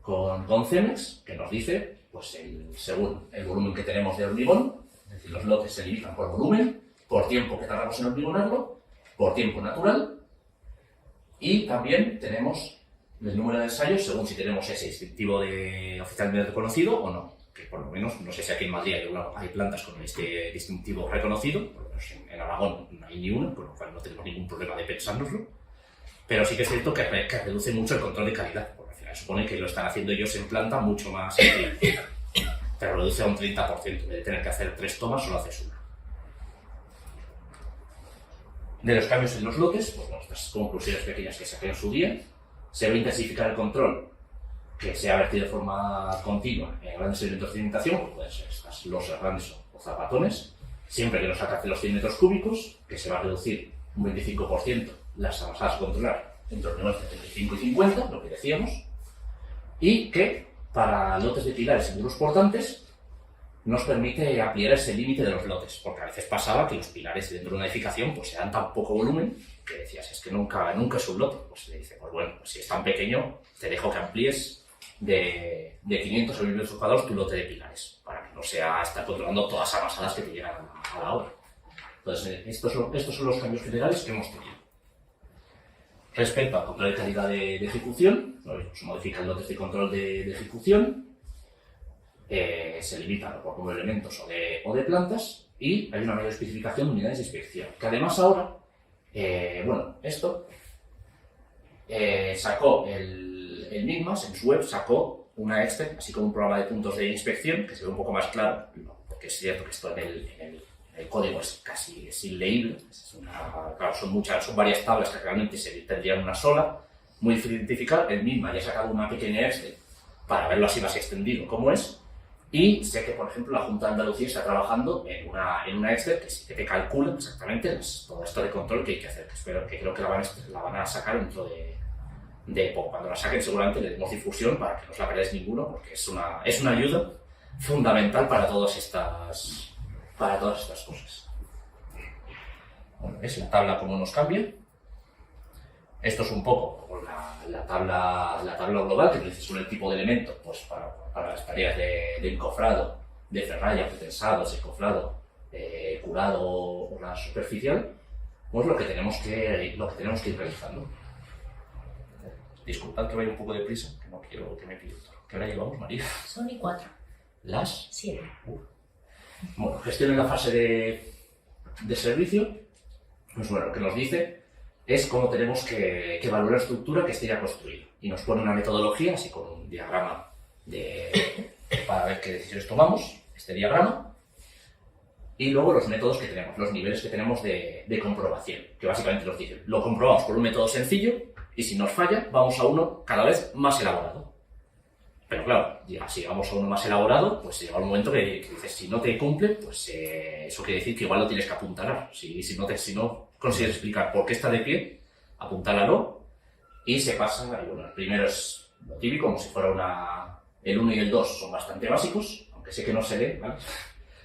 con Cemex, que nos dice, pues según el volumen que tenemos de hormigón, es decir, los lotes se limitan por volumen, por tiempo que tardamos en hormigonarlo, por tiempo natural, y también tenemos el número de ensayos según si tenemos ese distintivo oficialmente reconocido o no. Que por lo menos, no sé si aquí en Madrid hay plantas con este distintivo reconocido, por lo menos en Aragón no hay ni uno, por lo cual no tenemos ningún problema de pensárnoslo. Pero sí que es cierto que reduce mucho el control de calidad, porque al final supone que lo están haciendo ellos en planta mucho más eficiente. Pero reduce a un 30%, en vez de tener que hacer 3 tomas, solo haces una. De los cambios en los lotes, pues bueno, estas conclusiones pequeñas que saqué en su día, se va a intensificar el control que se ha vertido de forma continua en grandes sedimentos de sedimentación, como pueden ser estas losas grandes o zapatones, siempre que nos alcance los 100 metros cúbicos, que se va a reducir un 25% las amasadas a controlar entre los niveles de 35 y 50, lo que decíamos, y que para lotes de pilares y muros portantes nos permite ampliar ese límite de los lotes, porque a veces pasaba que los pilares dentro de una edificación pues eran tan poco volumen que decías, es que nunca es un lote. Pues le dice, pues bueno, pues si es tan pequeño, te dejo que amplíes de 500 a 1000 metros cuadrados tu lote de pilares, para que no sea estar controlando todas las amasadas que te llegan a la obra. Entonces, estos son los cambios generales que hemos tenido. Respecto al control de calidad de ejecución, se modifican lotes de control de ejecución, se limitan por número de elementos o de plantas, y hay una mayor especificación de unidades de inspección. Que además ahora, esto sacó el MIGMAS en su web, sacó una Excel, así como un programa de puntos de inspección, que se ve un poco más claro, porque es cierto que esto en el código es inleíble. Son varias tablas que realmente se tendrían una sola, muy difícil de identificar. El MIGMAS ya ha sacado una pequeña Excel para verlo así más extendido como es. Y sé que, por ejemplo, la Junta de Andalucía está trabajando en una Excel que te calcula exactamente todo esto de control que hay que hacer. Creo que la van a sacar dentro de poco. Cuando la saquen seguramente le demos difusión para que no os la perdáis ninguno, porque es una ayuda fundamental para todas estas cosas. Bueno, es la tabla como nos cambia. Esto es un poco la tabla global que te dice sobre el tipo de elemento, pues para las tareas de encofrado, de ferralla, pretensado, desencofrado, curado o la superficial, pues lo que tenemos que ir realizando. Disculpad que vaya un poco deprisa, que no quiero que me pille todo. ¿Qué hora llevamos, María? Son y 4. ¿Las? 7. Bueno, gestión en la fase de servicio, pues bueno, lo que nos dice es cómo tenemos que evaluar la estructura que esté ya construida. Y nos pone una metodología, así con un diagrama para ver qué decisiones tomamos, este diagrama, y luego los métodos que tenemos, los niveles que tenemos de comprobación, que básicamente nos dicen, lo comprobamos por un método sencillo y si nos falla, vamos a uno cada vez más elaborado. Pero claro, si vamos a uno más elaborado, pues llega un momento que dices, si no te cumple, pues eso quiere decir que igual lo tienes que apuntalar. Si no consigues explicar por qué está de pie, apuntálalo y se pasa. Y bueno, el primero es lo típico, como si fuera el 1 y el 2 son bastante básicos, aunque sé que no se lee, ¿vale?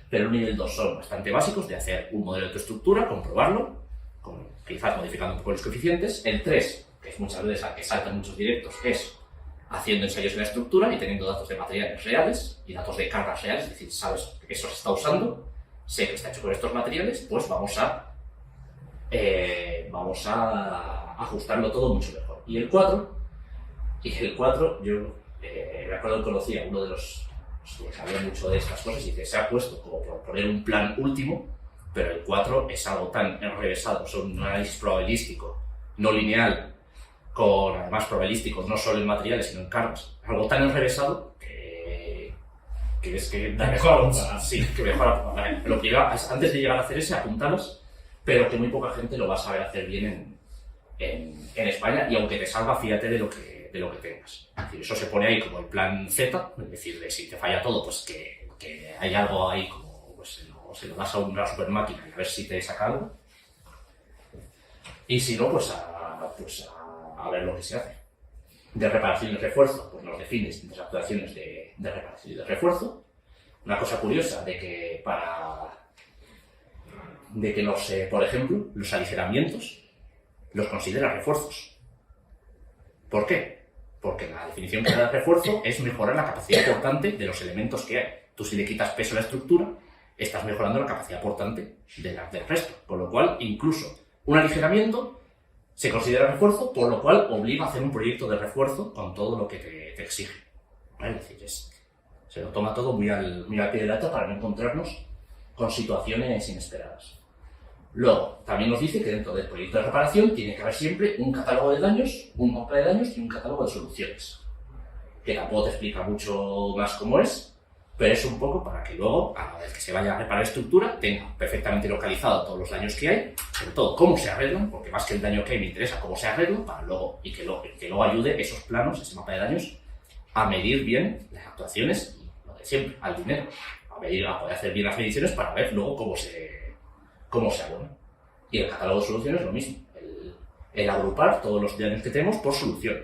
Pero el 1 y el 2 son bastante básicos, de hacer un modelo de tu estructura, comprobarlo, quizás modificando un poco los coeficientes. El 3, que es muchas veces al que saltan muchos directos, es haciendo ensayos en la estructura y teniendo datos de materiales reales y datos de cargas reales, es decir, sabes que eso se está usando, sé que está hecho con estos materiales, pues vamos a ajustarlo todo mucho mejor. Y el 4, yo me acuerdo que conocí a uno de los que sabía mucho de estas cosas y que se ha puesto como por poner un plan último, pero el 4 es algo tan enrevesado, es un análisis probabilístico, no lineal, con además probabilísticos, no solo en materiales, sino en cargas. Algo tan enrevesado que es que da mejor. Sí, que mejor. Lo que antes de llegar a hacer ese, apúntalos, pero que muy poca gente lo va a saber hacer bien en España, y aunque te salga, fíjate de lo que tengas. Es decir, eso se pone ahí como el plan Z, es decir, de si te falla todo, pues que hay algo ahí como, pues se lo das a una super máquina y a ver si te saca algo. Y si no, pues a ver lo que se hace. De reparación y refuerzo, pues nos define distintas actuaciones de reparación y de refuerzo. Una cosa curiosa de que por ejemplo, los aligeramientos los considera refuerzos. ¿Por qué? Porque la definición que da refuerzo es mejorar la capacidad portante de los elementos que hay. Tú, si le quitas peso a la estructura, estás mejorando la capacidad portante del resto. Con lo cual, incluso un aligeramiento se considera refuerzo, por lo cual obliga a hacer un proyecto de refuerzo con todo lo que te exige. ¿Vale? Es decir, se lo toma todo muy al pie de la letra para no encontrarnos con situaciones inesperadas. Luego, también nos dice que dentro del proyecto de reparación tiene que haber siempre un catálogo de daños, un mapa de daños y un catálogo de soluciones. Que tampoco te explica mucho más cómo es, pero es un poco para que luego, a la vez que se vaya a reparar estructura, tenga perfectamente localizado todos los daños que hay, sobre todo cómo se arreglan, porque más que el daño que hay me interesa cómo se arreglan, para luego, y que luego ayude esos planos, ese mapa de daños, a medir bien las actuaciones, y lo de siempre, al dinero, a poder hacer bien las mediciones para ver luego cómo se abona. Y el catálogo de soluciones lo mismo, el agrupar todos los daños que tenemos por solución.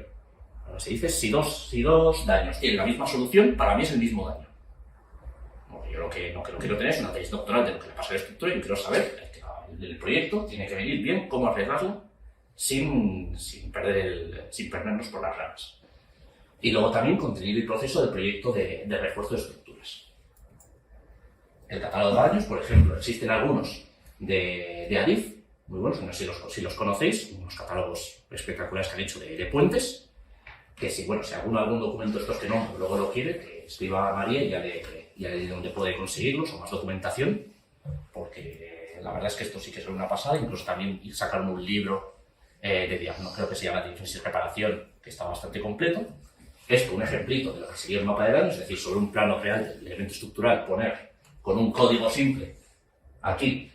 Ahora se dice, si dos daños tienen la misma solución, para mí es el mismo daño. Yo lo que no quiero tener es una tesis doctoral de lo que le pasa a la estructura, y yo quiero saber que el proyecto tiene que venir bien cómo arreglarla sin perdernos por las ramas. Y luego también contenido y proceso del proyecto de refuerzo de estructuras. El catálogo de daños, por ejemplo, existen algunos de Adif, muy buenos, no sé si los conocéis, unos catálogos espectaculares que han hecho de puentes, que si algún documento de estos que no, luego lo quiere, que escriba a María y ya le diré dónde puede conseguirlos, o más documentación, porque la verdad es que esto sí que es una pasada. Incluso también sacaron un libro de diagnóstico, creo que se llama Diagnóstico y Reparación, que está bastante completo. Esto, un ejemplito de lo que sería el mapa de daños, es decir, sobre un plano real del elemento estructural, poner con un código simple aquí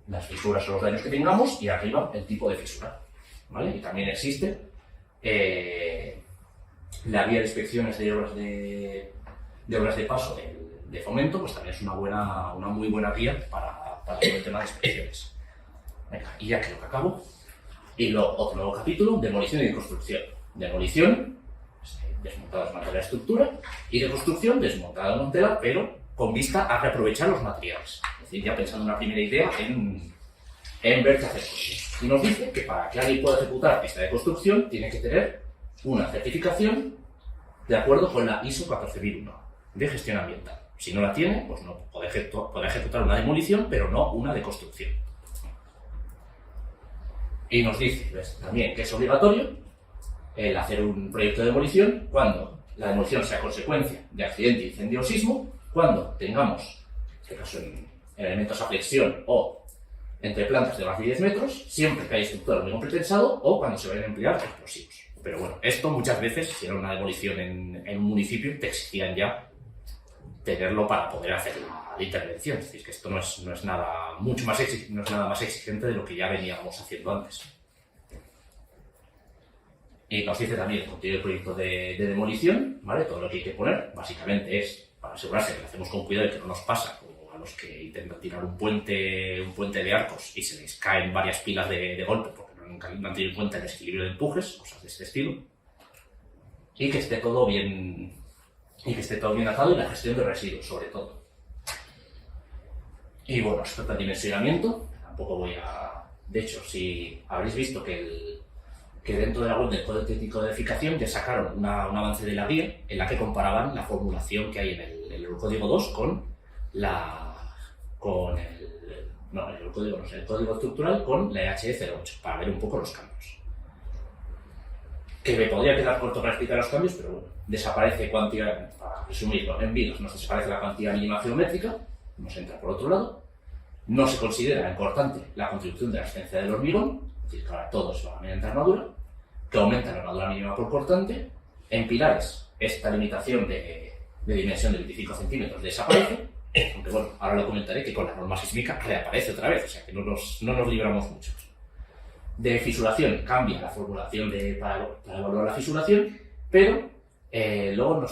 las fisuras o los daños que tengamos y arriba el tipo de fisura, ¿vale? Y también existe la guía de inspecciones de obras de paso de Fomento, pues también es una muy buena guía para todo el tema de inspecciones. Venga, y ya creo que acabo. Y luego otro nuevo capítulo, demolición y deconstrucción. Demolición, desmontada, desmantelar la estructura, y deconstrucción, desmontada, desmantelar, pero con vista a reaprovechar los materiales. Es decir, ya pensando en una primera idea en ver qué hacer con ellos. Y nos dice que para que alguien pueda ejecutar esta deconstrucción tiene que tener una certificación de acuerdo con la ISO 14001 de gestión ambiental. Si no la tiene, pues no podrá ejecutar una demolición, pero no una deconstrucción. Y nos dice también que es obligatorio el hacer un proyecto de demolición cuando la demolición sea consecuencia de accidente, incendio o sismo, cuando tengamos, en este caso en elementos a flexión o entre plantas de más de 10 metros, siempre que haya estructura de hormigón pretensado o cuando se vayan a emplear explosivos. Pero bueno, esto muchas veces, si era una demolición en un municipio, te exigían ya tenerlo para poder hacer la intervención. Es decir, que esto no es nada más exigente de lo que ya veníamos haciendo antes. Y nos dice también el contenido del proyecto de demolición, ¿vale? Todo lo que hay que poner, básicamente es para asegurarse que lo hacemos con cuidado y que no nos pasa como a los que intentan tirar un puente de arcos y se les caen varias pilas de golpe porque no han tenido en cuenta el desequilibrio de empujes, cosas de este estilo. Y que esté todo bien atado y la gestión de residuos, sobre todo. Y bueno, respecto al dimensionamiento, tampoco voy a... De hecho, si habréis visto que dentro de la web del Código Técnico de Edificación ya sacaron un avance de la guía en la que comparaban la formulación que hay en el Código 2 el Código Estructural con la EHE 08, para ver un poco los cambios. Que me podría quedar corto para explicar los cambios, pero bueno, desaparece cuantía, para resumirlo, en vinos nos desaparece la cuantía mínima geométrica, nos entra por otro lado, no se considera importante la contribución de la resistencia del hormigón, es decir, que ahora todo es solamente armadura, que aumenta la armadura mínima por cortante, en pilares esta limitación de dimensión de 25 centímetros desaparece, aunque bueno, ahora lo comentaré que con la norma sísmica reaparece otra vez, o sea que no nos libramos mucho. De fisuración cambia la formulación para evaluar la fisuración, pero luego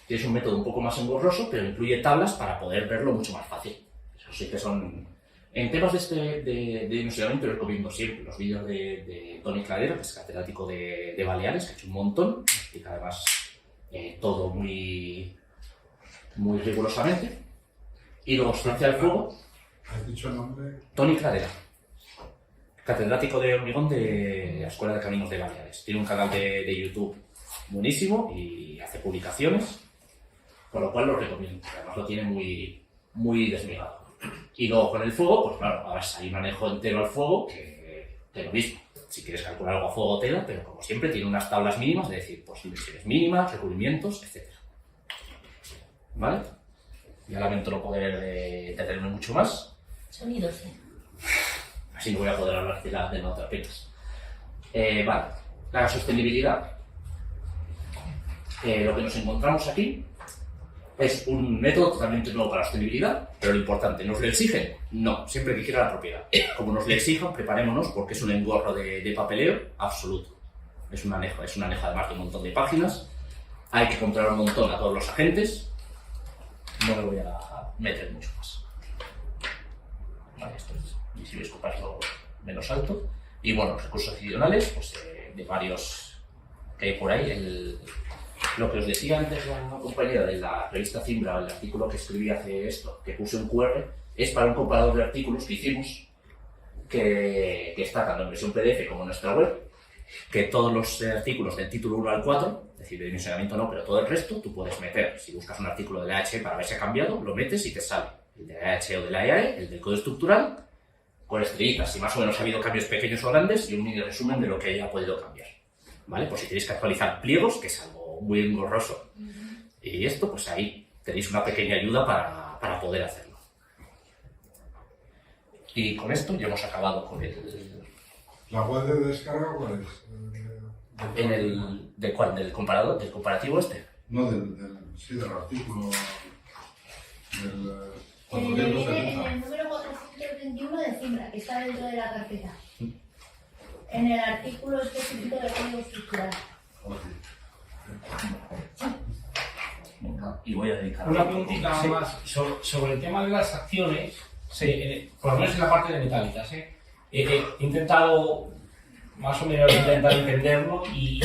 tienes un método un poco más engorroso, pero incluye tablas para poder verlo mucho más fácil. Eso sí que son... En temas de dimensionamiento recomiendo siempre los vídeos de Toni Clarera, que es catedrático de Baleares, que ha hecho un montón, explica además todo muy rigurosamente. Y luego Ciencia del Fuego. ¿Has dicho el nombre? Toni Clarera, catedrático de hormigón de la Escuela de Caminos de Baleares. Tiene un canal de YouTube buenísimo y hace publicaciones, por lo cual lo recomiendo. Además lo tiene muy desmigado. Y luego con el fuego, pues claro, ahora hay un manejo entero al fuego que lo mismo. Si quieres calcular algo a fuego tela, pero como siempre tiene unas tablas mínimas, es decir, pues dimensiones mínimas, recubrimientos, etc. ¿Vale? Ya lamento no poder detenerme mucho más. Sonidos. Así no voy a poder hablar de la otra apenas. Vale, la sostenibilidad. Lo que nos encontramos aquí es un método totalmente nuevo para la sostenibilidad, pero lo importante, ¿nos lo exigen? No, siempre que quiera la propiedad. Como nos lo exijan, preparémonos porque es un engorro de papeleo absoluto. Es un anejo además de un montón de páginas. Hay que controlar un montón a todos los agentes. No me voy a meter mucho más. Vale, esto es, y si veis copiarlo menos alto. Y bueno, los recursos adicionales, pues de varios que hay por ahí. Lo que os decía antes la compañera de la revista Zimbra, el artículo que escribí hace esto, que puse un QR, es para un comparador de artículos que hicimos, que está tanto en versión PDF como en nuestra web, que todos los artículos del título 1 al 4, es decir, de dimensionamiento no, pero todo el resto, tú puedes meter, si buscas un artículo de la EHE para ver si ha cambiado, lo metes y te sale el de la EHE o de la EAE, el del código estructural, con estrellitas, si más o menos ha habido cambios pequeños o grandes, y un mini resumen de lo que haya podido cambiar. ¿Vale? Por si tenéis que actualizar pliegos, que es algo muy engorroso. Y esto, pues ahí tenéis una pequeña ayuda para poder hacerlo. Y con esto ya hemos acabado con el... ¿La web de descarga cuál es? ¿De cuál? ¿Del comparador? ¿Del comparativo este? No, del artículo del En el número 421 de Zimbra, que está dentro de la carpeta. En el artículo específico del código estructural. Y voy a dedicar una preguntita más sobre el tema de las acciones, por lo menos en la parte de metálicas. He intentado más o menos entenderlo y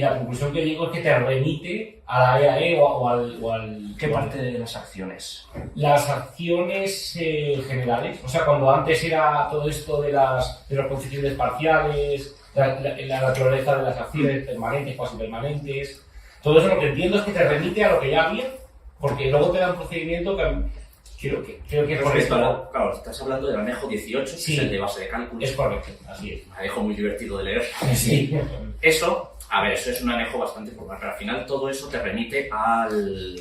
la conclusión que digo es que te remite a la EAE o al... ¿Qué parte de las acciones? Las acciones generales, o sea, cuando antes era todo esto de los coeficientes parciales, la naturaleza de las acciones permanentes, cuasi permanentes, todo eso lo que entiendo es que te remite a lo que ya había, porque luego te da un procedimiento que creo que es correcto. Claro, estás hablando del anejo 18, sí, que es el de base de cálculo. Es correcto, así es. Un anejo muy divertido de leer. Sí. Eso, a ver, eso es un anejo bastante formal, pero al final todo eso te remite al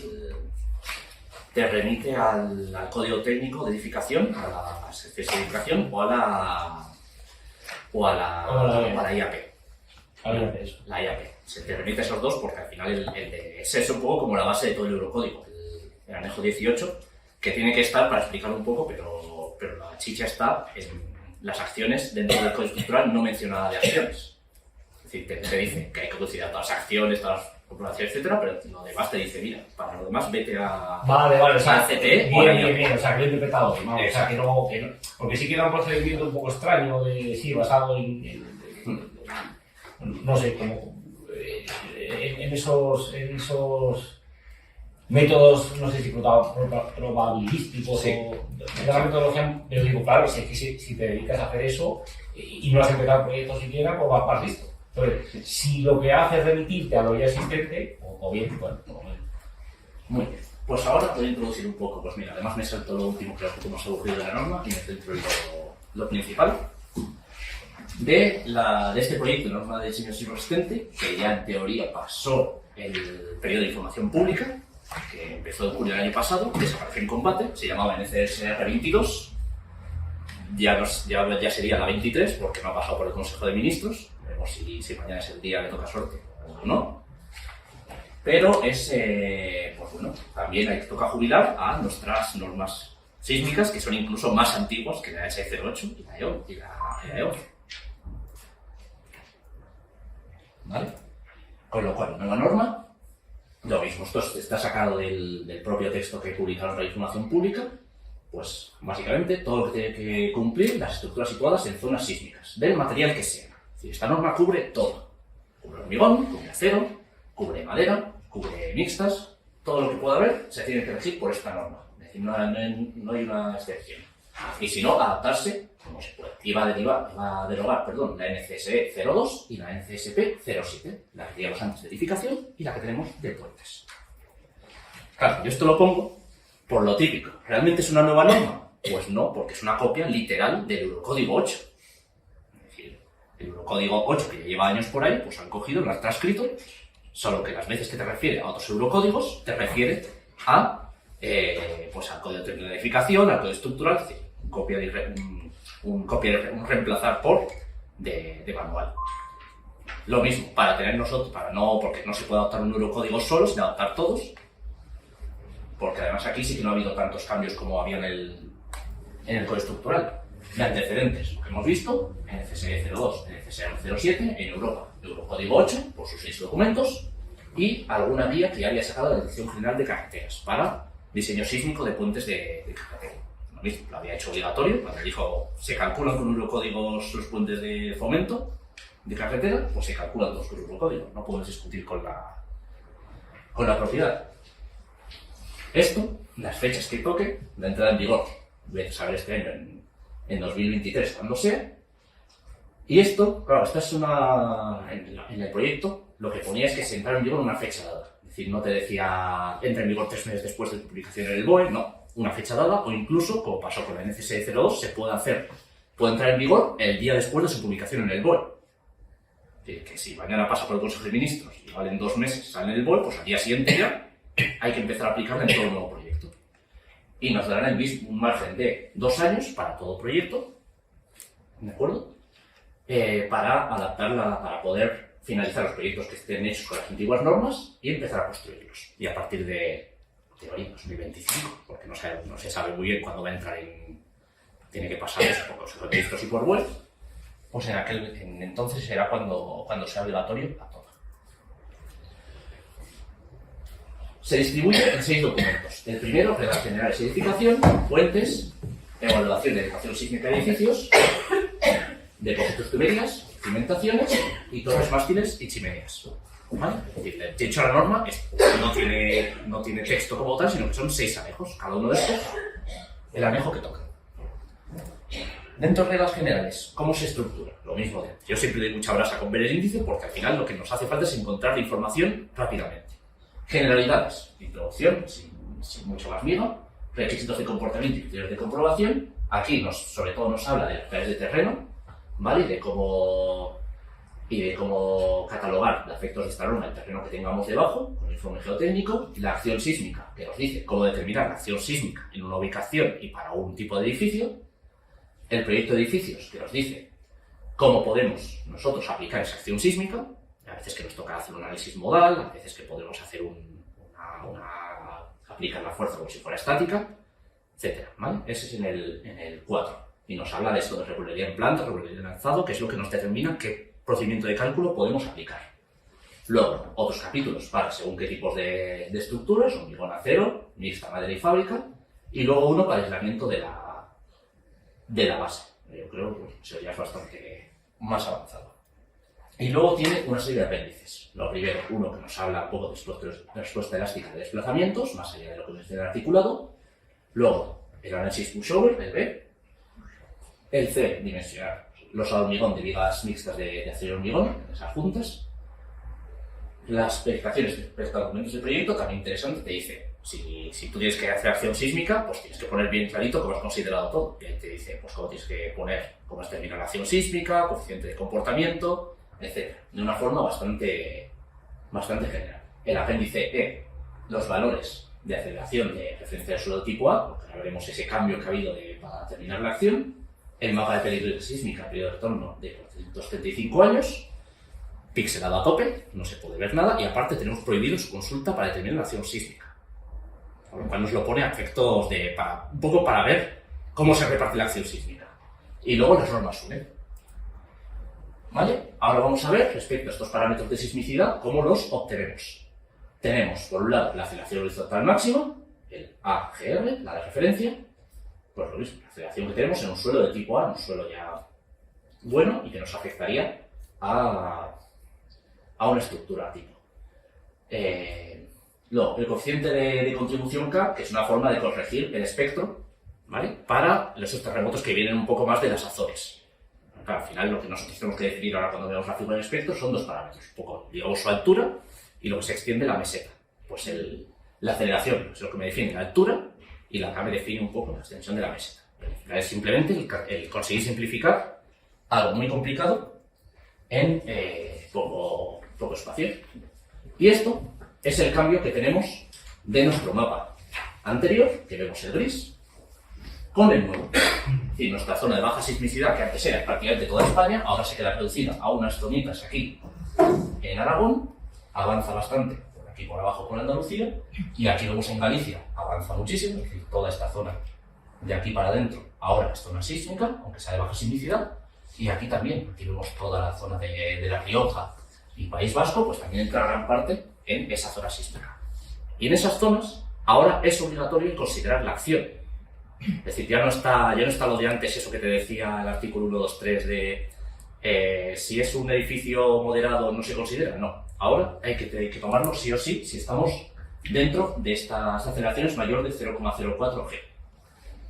código técnico de edificación, a la especificación o a la IAP. La IAP. Se te remite a esos dos porque al final es un poco como la base de todo el Eurocódigo, el anejo 18, que tiene que estar para explicarlo un poco, pero la chicha está en las acciones dentro del código estructural no mencionada de acciones. Es decir, te dice que hay que considerar todas las acciones, todas las comprobaciones, etcétera, pero lo demás te dice, mira, para lo demás vete a... Vale, o sea, a CTE o a bien, o sea, que lo he interpretado bien, ¿no? O sea, que no, porque sí que era un procedimiento un poco extraño, basado en no sé, como en esos métodos, no sé si probabilísticos o de la metodología, pero digo, claro, si te dedicas a hacer eso y no has empezado el proyecto siquiera, pues vas para listo. Entonces, si lo que hace es remitirte a lo ya existente, o bien, bueno, muy bien. Pues ahora voy a introducir un poco, pues mira, además me salto lo último que es un poco más aburrido de la norma y me centro en lo principal de este proyecto de norma de diseño resistente, que ya en teoría pasó el periodo de información pública, que empezó en julio del año pasado, desapareció en combate, se llamaba NCSR 22, ya sería la 23 porque no ha pasado por el Consejo de Ministros, veremos si mañana es el día que toca suerte o no, pero es, pues bueno, también toca jubilar a nuestras normas sísmicas, que son incluso más antiguas que la HE08 y la EO. ¿Vale? Con lo cual, nueva norma, lo mismo, esto está sacado del propio texto que publicaron la información pública, pues básicamente todo lo que tiene que cumplir las estructuras situadas en zonas sísmicas, del material que sea. Es decir, esta norma cubre todo. Cubre hormigón, cubre acero, cubre madera, cubre mixtas, todo lo que pueda haber se tiene que regir por esta norma. Es decir, no hay una excepción. Y si no, adaptarse como se puede. Y va a derogar la NCSE 02 y la NCSP 07, la que teníamos antes de edificación y la que tenemos de puentes. Claro, yo esto lo pongo por lo típico. ¿Realmente es una nueva norma? Pues no, porque es una copia literal del Eurocódigo 8. Es decir, el Eurocódigo 8, que ya lleva años por ahí, pues han cogido, lo han transcrito, solo que las veces que te refiere a otros Eurocódigos, te refiere a, pues al Código Técnico de Edificación, al Código Estructural, es decir, un reemplazar por de manual. Lo mismo, para tener nosotros, porque no se puede adoptar un Eurocódigo solo, sino adaptar todos, porque además aquí sí que no ha habido tantos cambios como había en el Código Estructural. De antecedentes, lo que hemos visto, NCSE 02, NCSE 07, en Europa, Eurocódigo 8, por sus 6 documentos, y alguna guía que ya había sacado la Dirección General de Carreteras para diseño sísmico de puentes de carretera. Lo mismo, lo había hecho obligatorio, cuando dijo se calculan con Eurocódigos los puentes de fomento de carretera, pues se calculan todos con Eurocódigo, no podemos discutir con la propiedad. Esto, las fechas que toque, la entrada en vigor, voy a saber este año en 2023 cuando sea, y esto, claro, esta es en el proyecto, lo que ponía es que se entrara en vigor una fecha dada, es decir, no te decía entra en vigor 3 meses después de tu publicación en el BOE, no. Una fecha dada, o incluso, como pasó con la NCSE 02, puede entrar en vigor el día después de su publicación en el BOE. Que si mañana pasa por el Consejo de Ministros y valen 2 meses, sale en el BOE, pues al día siguiente ya hay que empezar a aplicarla en todo el nuevo proyecto. Y nos darán un margen de 2 años para todo proyecto, ¿de acuerdo? Para adaptarla, para poder finalizar los proyectos que estén hechos con las antiguas normas y empezar a construirlos. Y a partir de teoría 2025, porque no se sabe muy bien cuándo va a entrar tiene que pasar eso por Consejo de Ministros y por web, pues entonces será cuando sea obligatorio a todo. Se distribuye en 6 documentos. El primero, reglas generales de edificación, puentes, evaluación de edificación sísmica de edificios, depósitos, tuberías, cimentaciones y torres, mástiles y chimeneas. ¿Vale? De hecho, la norma no tiene texto como tal, sino que son 6 anejos. Cada uno de estos, el anejo que toca. Dentro de reglas generales, ¿cómo se estructura? Lo mismo de antes. Yo siempre doy mucha brasa con ver el índice porque al final lo que nos hace falta es encontrar la información rápidamente. Generalidades, introducción, sin mucho más miga, requisitos de comportamiento y criterios de comprobación. Aquí sobre todo nos habla de las claves de terreno, ¿vale? Y de cómo catalogar los efectos de esta norma el terreno que tengamos debajo, con el informe geotécnico, la acción sísmica, que nos dice cómo determinar la acción sísmica en una ubicación y para un tipo de edificio, el proyecto de edificios, que nos dice cómo podemos nosotros aplicar esa acción sísmica, a veces que nos toca hacer un análisis modal, a veces que podemos hacer aplicar la fuerza como si fuera estática, etcétera, ¿vale? Ese es en el 4. Y nos habla de esto de regularidad en planta, regularidad en alzado, que es lo que nos determina qué procedimiento de cálculo podemos aplicar. Luego, otros capítulos para según qué tipos de estructuras, hormigón acero, mixta, madera y fábrica, y luego uno para aislamiento de la base. Yo creo que eso ya es bastante más avanzado. Y luego tiene una serie de apéndices. Lo primero, uno que nos habla un poco de respuesta elástica de desplazamientos, más allá de lo que nos dice el articulado. Luego, el análisis pushover, el B. El C, dimensionar los hormigón de vigas mixtas de acero y hormigón, esas juntas. Las verificaciones respecto a documentos de proyecto, también interesante, te dice, si tú tienes que hacer acción sísmica, pues tienes que poner bien clarito cómo has considerado todo. Y ahí te dice, pues cómo tienes que poner, cómo has terminado la acción sísmica, coeficiente de comportamiento, etc. De una forma bastante general. El apéndice E, los valores de aceleración de referencia del suelo tipo A, porque ahora veremos ese cambio que ha habido para terminar la acción. El mapa de peligro sísmica, periodo de retorno de 435 años, pixelado a tope, no se puede ver nada, y aparte tenemos prohibido su consulta para determinar la acción sísmica. Por lo cual nos lo pone a efectos un poco para ver cómo se reparte la acción sísmica. Y luego las normas UNED. ¿Vale? Ahora vamos a ver, respecto a estos parámetros de sismicidad, cómo los obtenemos. Tenemos, por un lado, la aceleración horizontal máxima, el AGR, la de referencia, pues lo mismo, la aceleración que tenemos en un suelo de tipo A, un suelo ya bueno y que nos afectaría a una estructura tipo. Luego, el coeficiente de contribución K, que es una forma de corregir el espectro, ¿vale? Para esos terremotos que vienen un poco más de las Azores. Claro, al final, lo que nosotros tenemos que definir ahora cuando veamos la figura del espectro son dos parámetros, un poco, digamos, su altura y lo que se extiende la meseta. Pues la aceleración es lo que me define la altura y la K me define un poco la extensión de la meseta. Es simplemente el conseguir simplificar algo muy complicado en poco espacio. Y esto es el cambio que tenemos de nuestro mapa anterior, que vemos el gris, con el nuevo. Es decir, nuestra zona de baja sismicidad, que antes era prácticamente toda España, ahora se queda reducida a unas zonitas aquí en Aragón, avanza bastante por aquí por abajo con Andalucía, y aquí vemos en Galicia, avanza muchísimo, es decir, toda esta zona de aquí para adentro ahora es zona sísmica, aunque sea de baja sismicidad, y aquí también, aquí vemos toda la zona de La Rioja y País Vasco, pues también entra gran parte en esa zona sísmica. Y en esas zonas ahora es obligatorio considerar la acción. Es decir, ya no está lo de antes, eso que te decía el artículo 123 de si es un edificio moderado no se considera. No, ahora hay que tomarlo sí o sí si estamos dentro de estas aceleraciones mayor de 0,04 G.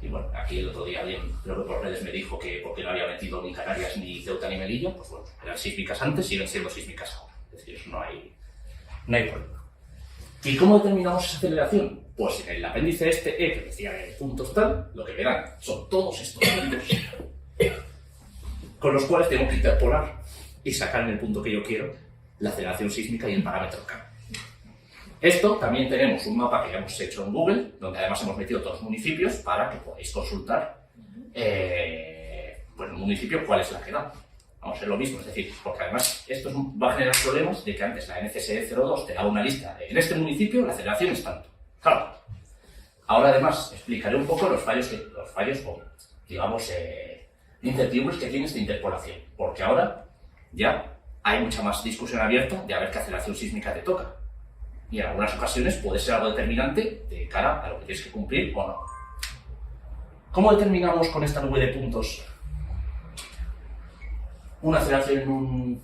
Y bueno, aquí el otro día alguien, creo que por redes, me dijo que porque no había metido ni Canarias, ni Ceuta, ni Melilla, pues bueno, eran sísmicas antes, siguen siendo sísmicas ahora. Es decir, eso no hay problema. ¿Y cómo determinamos esa aceleración? Pues en el apéndice este E, que decía en puntos tal, lo que verán son todos estos puntos con los cuales tengo que interpolar y sacar en el punto que yo quiero la aceleración sísmica y el parámetro K. Esto también tenemos un mapa que ya hemos hecho en Google, donde además hemos metido todos los municipios para que podáis consultar el municipio cuál es la que da. Vamos a hacer lo mismo, es decir, porque además esto va a generar problemas de que antes la NCSE 02 te daba una lista de en este municipio la aceleración es tanto. Claro. Ahora además explicaré un poco los fallos o digamos incertidumbres que tiene esta interpolación, porque ahora ya hay mucha más discusión abierta de a ver qué aceleración sísmica te toca. Y en algunas ocasiones puede ser algo determinante de cara a lo que tienes que cumplir o no. ¿Cómo determinamos con esta nube de puntos una aceleración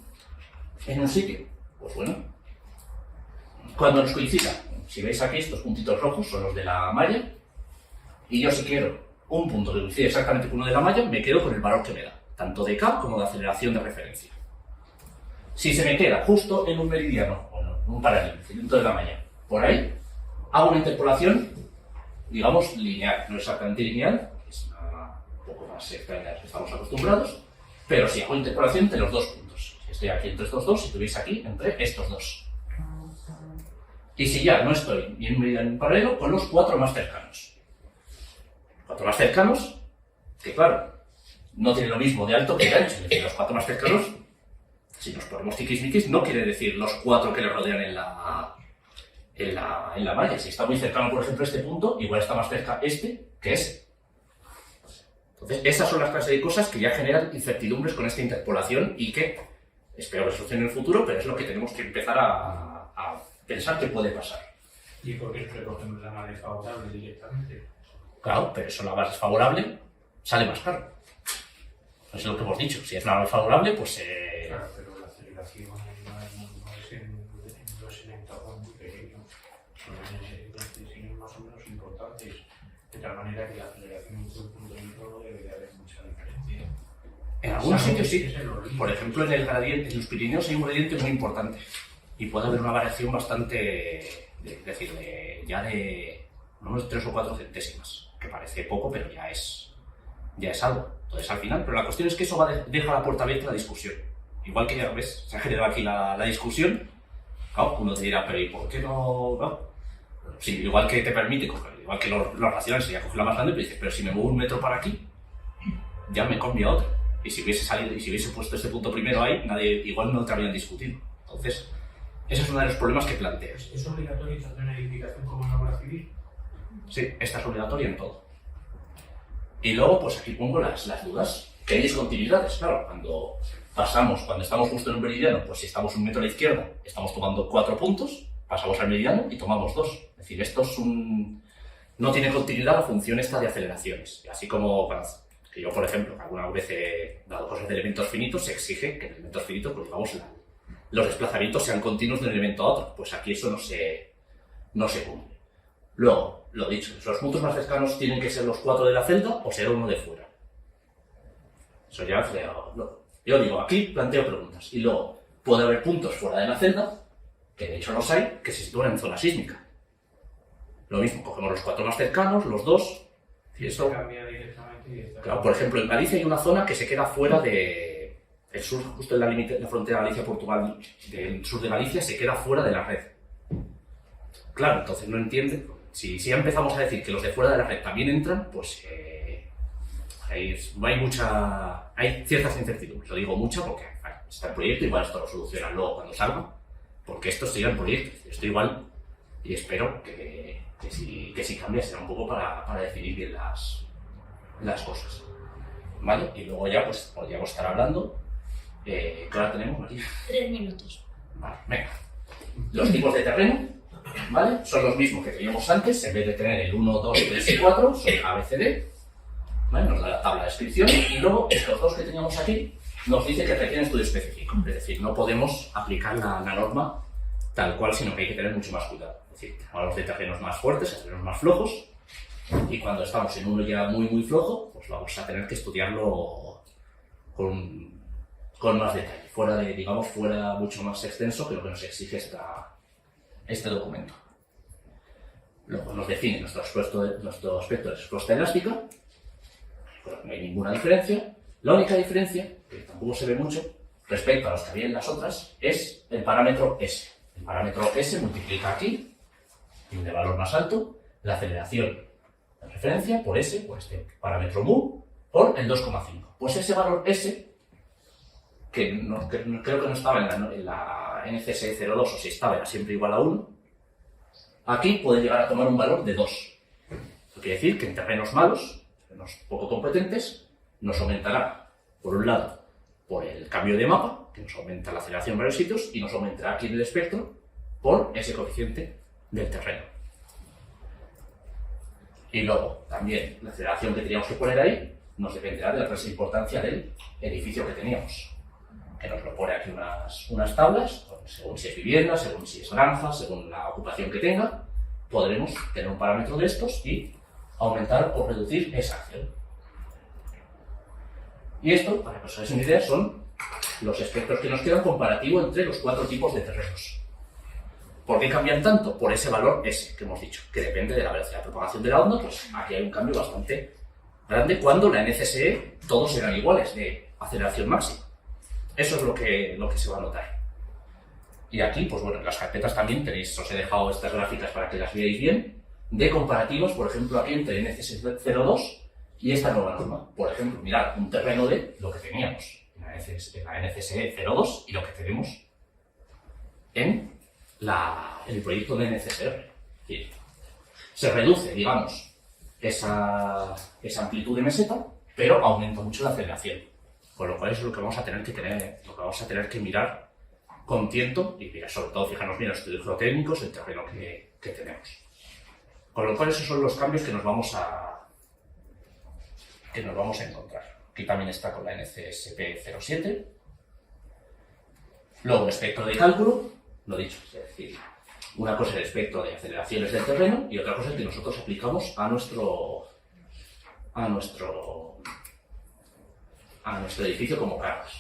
en un sitio? Pues bueno, cuando nos coincida, si veis aquí estos puntitos rojos son los de la malla, y yo si quiero un punto que coincide exactamente con uno de la malla, me quedo con el valor que me da, tanto de K como de aceleración de referencia. Si se me queda justo en un meridiano, bueno, un paralelo, dentro de la malla, por ahí, hago una interpolación, digamos, lineal, no exactamente lineal, es un poco más extraña a la que estamos acostumbrados, pero si hago interpolación entre los dos puntos. Si estoy aquí entre estos dos, si estuviese aquí entre estos dos. Y si ya no estoy ni en un meridiano ni en paralelo, con los 4 más cercanos. 4 más cercanos, que claro, no tiene lo mismo de alto que de ancho. Es decir, los 4 más cercanos, si nos ponemos tiquismiquis, no quiere decir los 4 que le rodean en la malla. Si está muy cercano, por ejemplo, este punto, igual está más cerca este que ese. Entonces, esas son las clases de cosas que ya generan incertidumbres con esta interpolación y que espero que solucione en el futuro, pero es lo que tenemos que empezar a pensar que puede pasar. ¿Y por qué recogemos la más desfavorable directamente? Claro, pero eso la más desfavorable sale más caro. Eso es lo que hemos dicho. Si es la más favorable, pues... Claro, pero la aceleración no es en entornos muy pequeños. Son más o menos importantes. De tal manera que la aceleración en un punto neutro no debe de haber mucha diferencia. En algunos sitios sí. Es el origen. Por ejemplo, en el gradiente, en los Pirineos hay un gradiente muy importante. Y puede haber una variación bastante... ya de unos 3 o 4 centésimas. Que parece poco, pero ya es algo. Entonces, al final, pero la cuestión es que eso deja la puerta abierta a la discusión. Igual que ya ves, se ha generado aquí la discusión, claro, uno te dirá, pero ¿y por qué no? Sí, igual que te permite coger, igual que los racionales sería coger la más grande, pero dices, pero si me muevo 1 metro para aquí, ya me cambia otro. Y si hubiese salido, y si hubiese puesto este punto primero ahí, nadie, igual no te habrían discutido. Entonces, ese es uno de los problemas que planteas. ¿Es obligatorio hacer una edificación como una obra civil? Sí, esta es obligatoria en todo. Y luego, pues aquí pongo las dudas. Que hay discontinuidades, claro. Cuando estamos justo en un meridiano, pues si estamos 1 metro a la izquierda, estamos tomando 4 puntos, pasamos al meridiano y tomamos 2. Es decir, esto es no tiene continuidad la función esta de aceleraciones. Así como que yo, por ejemplo, alguna vez he dado cosas de elementos finitos, se exige que en elementos finitos, pues digamos, los desplazamientos sean continuos de un elemento a otro. Pues aquí eso no se cumple. Luego, lo dicho, los puntos más cercanos tienen que ser los 4 de la celda o será uno de fuera. Eso ya yo digo, aquí planteo preguntas. Y luego, puede haber puntos fuera de la celda, que de hecho los hay, que se sitúan en zona sísmica. Lo mismo, cogemos los 4 más cercanos, los 2, y eso... Cambia directamente y está. Claro, por ejemplo, en Galicia hay una zona que se queda fuera de... El sur, justo en la frontera Galicia-Portugal, del sur de Galicia, se queda fuera de la red. Claro, entonces no entiende. Si ya empezamos a decir que los de fuera de la red también entran, pues hay ciertas incertidumbres. Lo digo mucho porque está el proyecto, igual esto lo solucionan luego cuando salga, porque esto sería el proyecto. Esto igual, y espero que si cambia será un poco para definir bien las cosas. ¿Vale? Y luego ya pues podríamos estar hablando. ¿Qué hora tenemos, María? 3 minutos. Vale, venga. Los tipos de terreno, ¿vale? Son los mismos que teníamos antes, en vez de tener el 1, 2, 3 y 4, son ABCD, ¿vale? Nos da la tabla de descripción y luego estos dos que teníamos aquí nos dice que requieren estudio específico, es decir, no podemos aplicar la norma tal cual, sino que hay que tener mucho más cuidado. Es decir, hablamos de terrenos más fuertes, de terrenos más flojos, y cuando estamos en uno ya muy flojo, pues vamos a tener que estudiarlo con más detalle, fuera mucho más extenso que lo que nos exige este documento. Luego nos define nuestro aspecto de respuesta elástica, pero no hay ninguna diferencia. La única diferencia, que tampoco se ve mucho, respecto a los que había en las otras, es el parámetro S. El parámetro S multiplica aquí, de valor más alto, la aceleración de referencia por S, por este parámetro mu, por el 2,5. Pues ese valor S, que creo que no estaba en la NCS 02, o si estaba, era siempre igual a 1, aquí puede llegar a tomar un valor de 2. Eso quiere decir que en terrenos malos, terrenos poco competentes, nos aumentará, por un lado, por el cambio de mapa, que nos aumenta la aceleración en varios sitios, y nos aumentará aquí en el espectro por ese coeficiente del terreno. Y luego, también, la aceleración que teníamos que poner ahí nos dependerá de la clase de importancia del edificio que teníamos. Que nos lo pone aquí unas tablas, según si es vivienda, según si es granja, según la ocupación que tenga, podremos tener un parámetro de estos y aumentar o reducir esa acción. Y esto, para que os hagáis una idea, son los espectros que nos quedan comparativo entre los 4 tipos de terrenos. ¿Por qué cambian tanto? Por ese valor S que hemos dicho, que depende de la velocidad de propagación de la onda, pues aquí hay un cambio bastante grande cuando la NCSE todos eran iguales de aceleración máxima. Eso es lo que se va a notar. Y aquí, pues bueno, en las carpetas también tenéis, os he dejado estas gráficas para que las veáis bien, de comparativos, por ejemplo, aquí entre NCS 02 Y esta nueva norma, por ejemplo, mirad un terreno de lo que teníamos en la NCSE 02 y lo que tenemos en el proyecto de NCSR. Sí. Se reduce, digamos, esa amplitud de meseta, pero aumenta mucho la aceleración. Con lo cual es lo que vamos a tener que mirar con tiento y mira, sobre todo fijarnos bien en los estudios geotécnicos del terreno que tenemos. Con lo cual esos son los cambios que nos vamos a encontrar. Aquí también está con la NCSP 07. Luego el espectro de cálculo, lo dicho, es decir, una cosa es el espectro de aceleraciones del terreno y otra cosa es que nosotros aplicamos a nuestro edificio como cargas.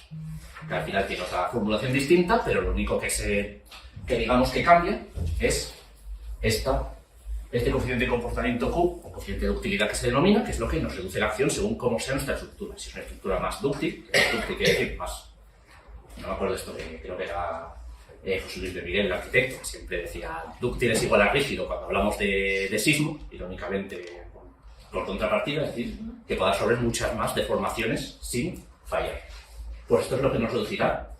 Que al final tiene otra formulación distinta, pero lo único que digamos que cambia es este coeficiente de comportamiento Q, o coeficiente de ductilidad que se denomina, que es lo que nos reduce la acción según cómo sea nuestra estructura. Si es una estructura más dúctil quiere decir más. No me acuerdo esto, creo que era José Luis de Miguel, el arquitecto, que siempre decía dúctil es igual a rígido cuando hablamos de sismo, irónicamente por contrapartida, es decir, que pueda absorber muchas más deformaciones sin fallar. Pues esto es lo que nos reducirá,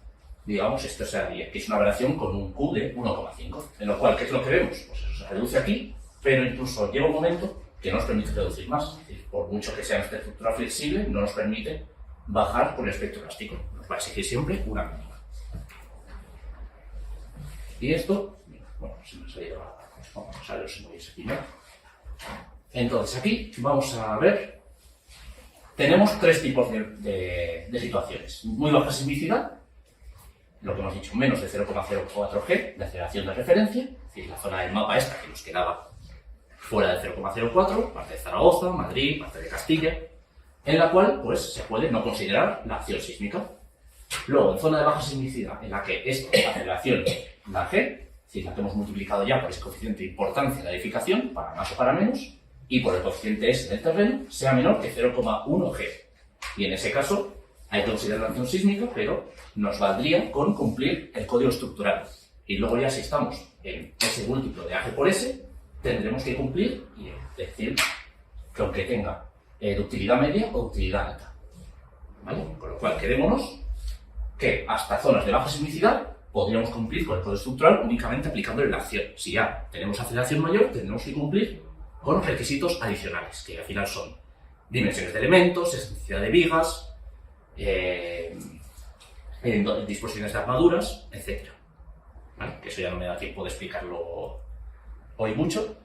digamos, esto sería que es una variación con un Q de 1,5, en lo cual, ¿qué es lo que vemos? Pues eso se reduce aquí, pero incluso llega un momento que no nos permite reducir más. Es decir, por mucho que sea nuestra estructura flexible, no nos permite bajar por el espectro plástico. Nos va a exigir siempre una mínima. Y esto, bueno, se nos ha ido vamos a ver si me veis aquí, ¿no? Entonces aquí vamos a ver, tenemos tres tipos de situaciones. Muy baja sismicidad, lo que hemos dicho, menos de 0,04 G de aceleración de referencia, es decir, la zona del mapa esta que nos quedaba fuera de 0,04, parte de Zaragoza, Madrid, parte de Castilla, en la cual pues, se puede no considerar la acción sísmica. Luego, en zona de baja sismicidad, en la que esta aceleración, la G, es decir, la que hemos multiplicado ya por ese coeficiente de importancia de la edificación, para más o para menos, y por el coeficiente S del terreno, sea menor que 0,1 G. Y en ese caso, hay que considerar la acción sísmica, pero nos valdría con cumplir el código estructural. Y luego ya si estamos en ese múltiplo de AG por S, tendremos que cumplir y decir que aunque tenga ductilidad media o ductilidad alta. ¿Vale? Con lo cual, quedémonos que hasta zonas de baja sismicidad podríamos cumplir con el código estructural únicamente aplicándole la acción. Si ya tenemos aceleración mayor, tendremos que cumplir con requisitos adicionales, que al final son dimensiones de elementos, extensividad de vigas, disposiciones de armaduras, etc. ¿Vale? Que eso ya no me da tiempo de explicarlo hoy mucho.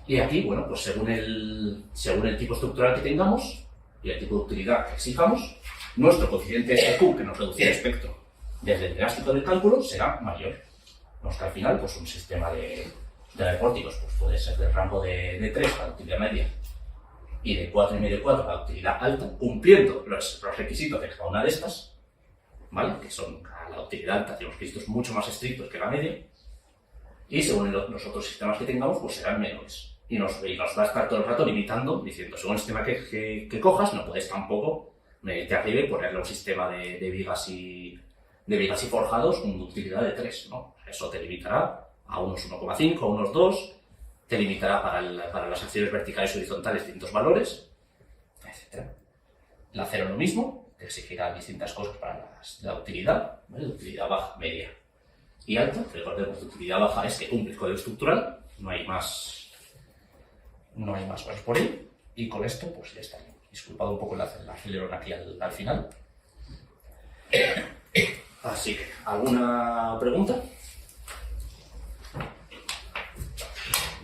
Y aquí, bueno, pues según el tipo estructural que tengamos y el tipo de utilidad que exijamos, nuestro coeficiente SQ, que nos reduce el espectro desde el elástico del cálculo, será mayor. Vamos que al final, pues un sistema de depórticos pues puede ser del rango de 3 para utilidad media y de 4,5 para utilidad alta, cumpliendo los requisitos de cada una de estas, ¿vale? Que son la utilidad alta, tenemos requisitos mucho más estrictos que la media, y según los otros sistemas que tengamos, pues serán menores. Y nos va a estar todo el rato limitando, diciendo, según el sistema que cojas, no puedes tampoco medirte arriba y ponerle un sistema de vigas y forjados con utilidad de 3, ¿no? Eso te limitará a unos 1,5, a unos 2, te limitará para las acciones verticales y horizontales distintos valores, etc. La cero lo mismo, te exigirá distintas cosas para la utilidad, ¿vale? Utilidad baja, media y alta. Recordemos que utilidad baja es que cumple el código estructural, no hay más cosas por ahí. Y con esto, pues ya está. Disculpad un poco el acelerón aquí al final. Así que, ¿alguna pregunta?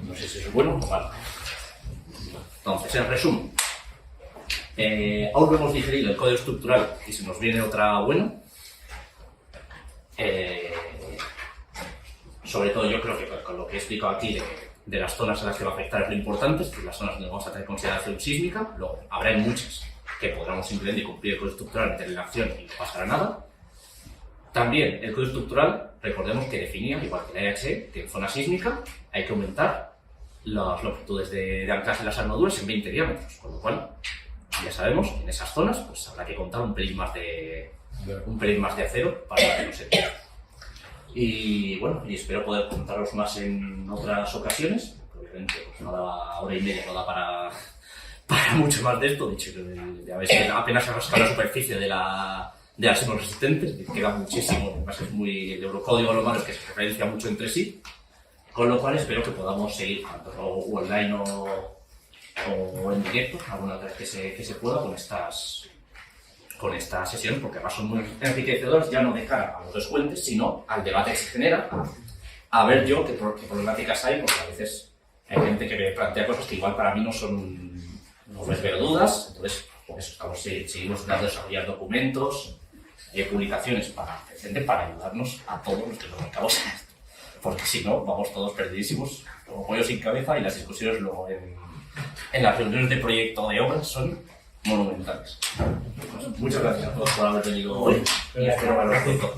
No sé si eso es bueno o malo. Entonces, en resumen, aún no hemos digerido el código estructural y se nos viene otra buena. Sobre todo yo creo que con lo que he explicado aquí de las zonas a las que va a afectar es lo importante, es que las zonas donde vamos a tener consideración sísmica, luego habrá muchas que podremos simplemente cumplir el código estructural, meter en la acción y no pasará nada. También el código estructural, recordemos que definía, igual que la EHE, que en zona sísmica hay que aumentar las longitudes de anclaje de las armaduras en 20 diámetros, con lo cual ya sabemos que en esas zonas pues habrá que contar un pelín más de acero para que no se pierda. Y bueno, y espero poder contaros más en otras ocasiones, porque obviamente pues no da hora y media, no da para mucho más de esto. De hecho, ya ves que apenas se rasca la superficie de las semos resistentes, queda muchísimo. Además, el Eurocódigo lo malo es que se referencia mucho entre sí, con lo cual espero que podamos seguir, tanto online o en directo, alguna vez que se pueda, con esta sesión, porque además son muy enriquecedoras, ya no de cara a los descuentes, sino al debate que se genera, a ver yo qué problemáticas hay, porque a veces hay gente que me plantea cosas que igual para mí no les veo dudas, entonces por eso seguimos desarrollando documentos, publicaciones para ayudarnos a todos los que nos dedicamos a esto, porque si no, vamos todos perdidísimos, como pollo sin cabeza, y las discusiones luego en las reuniones de proyecto de obras son monumentales. Muchas gracias a todos por haber venido hoy y espero valorar pronto.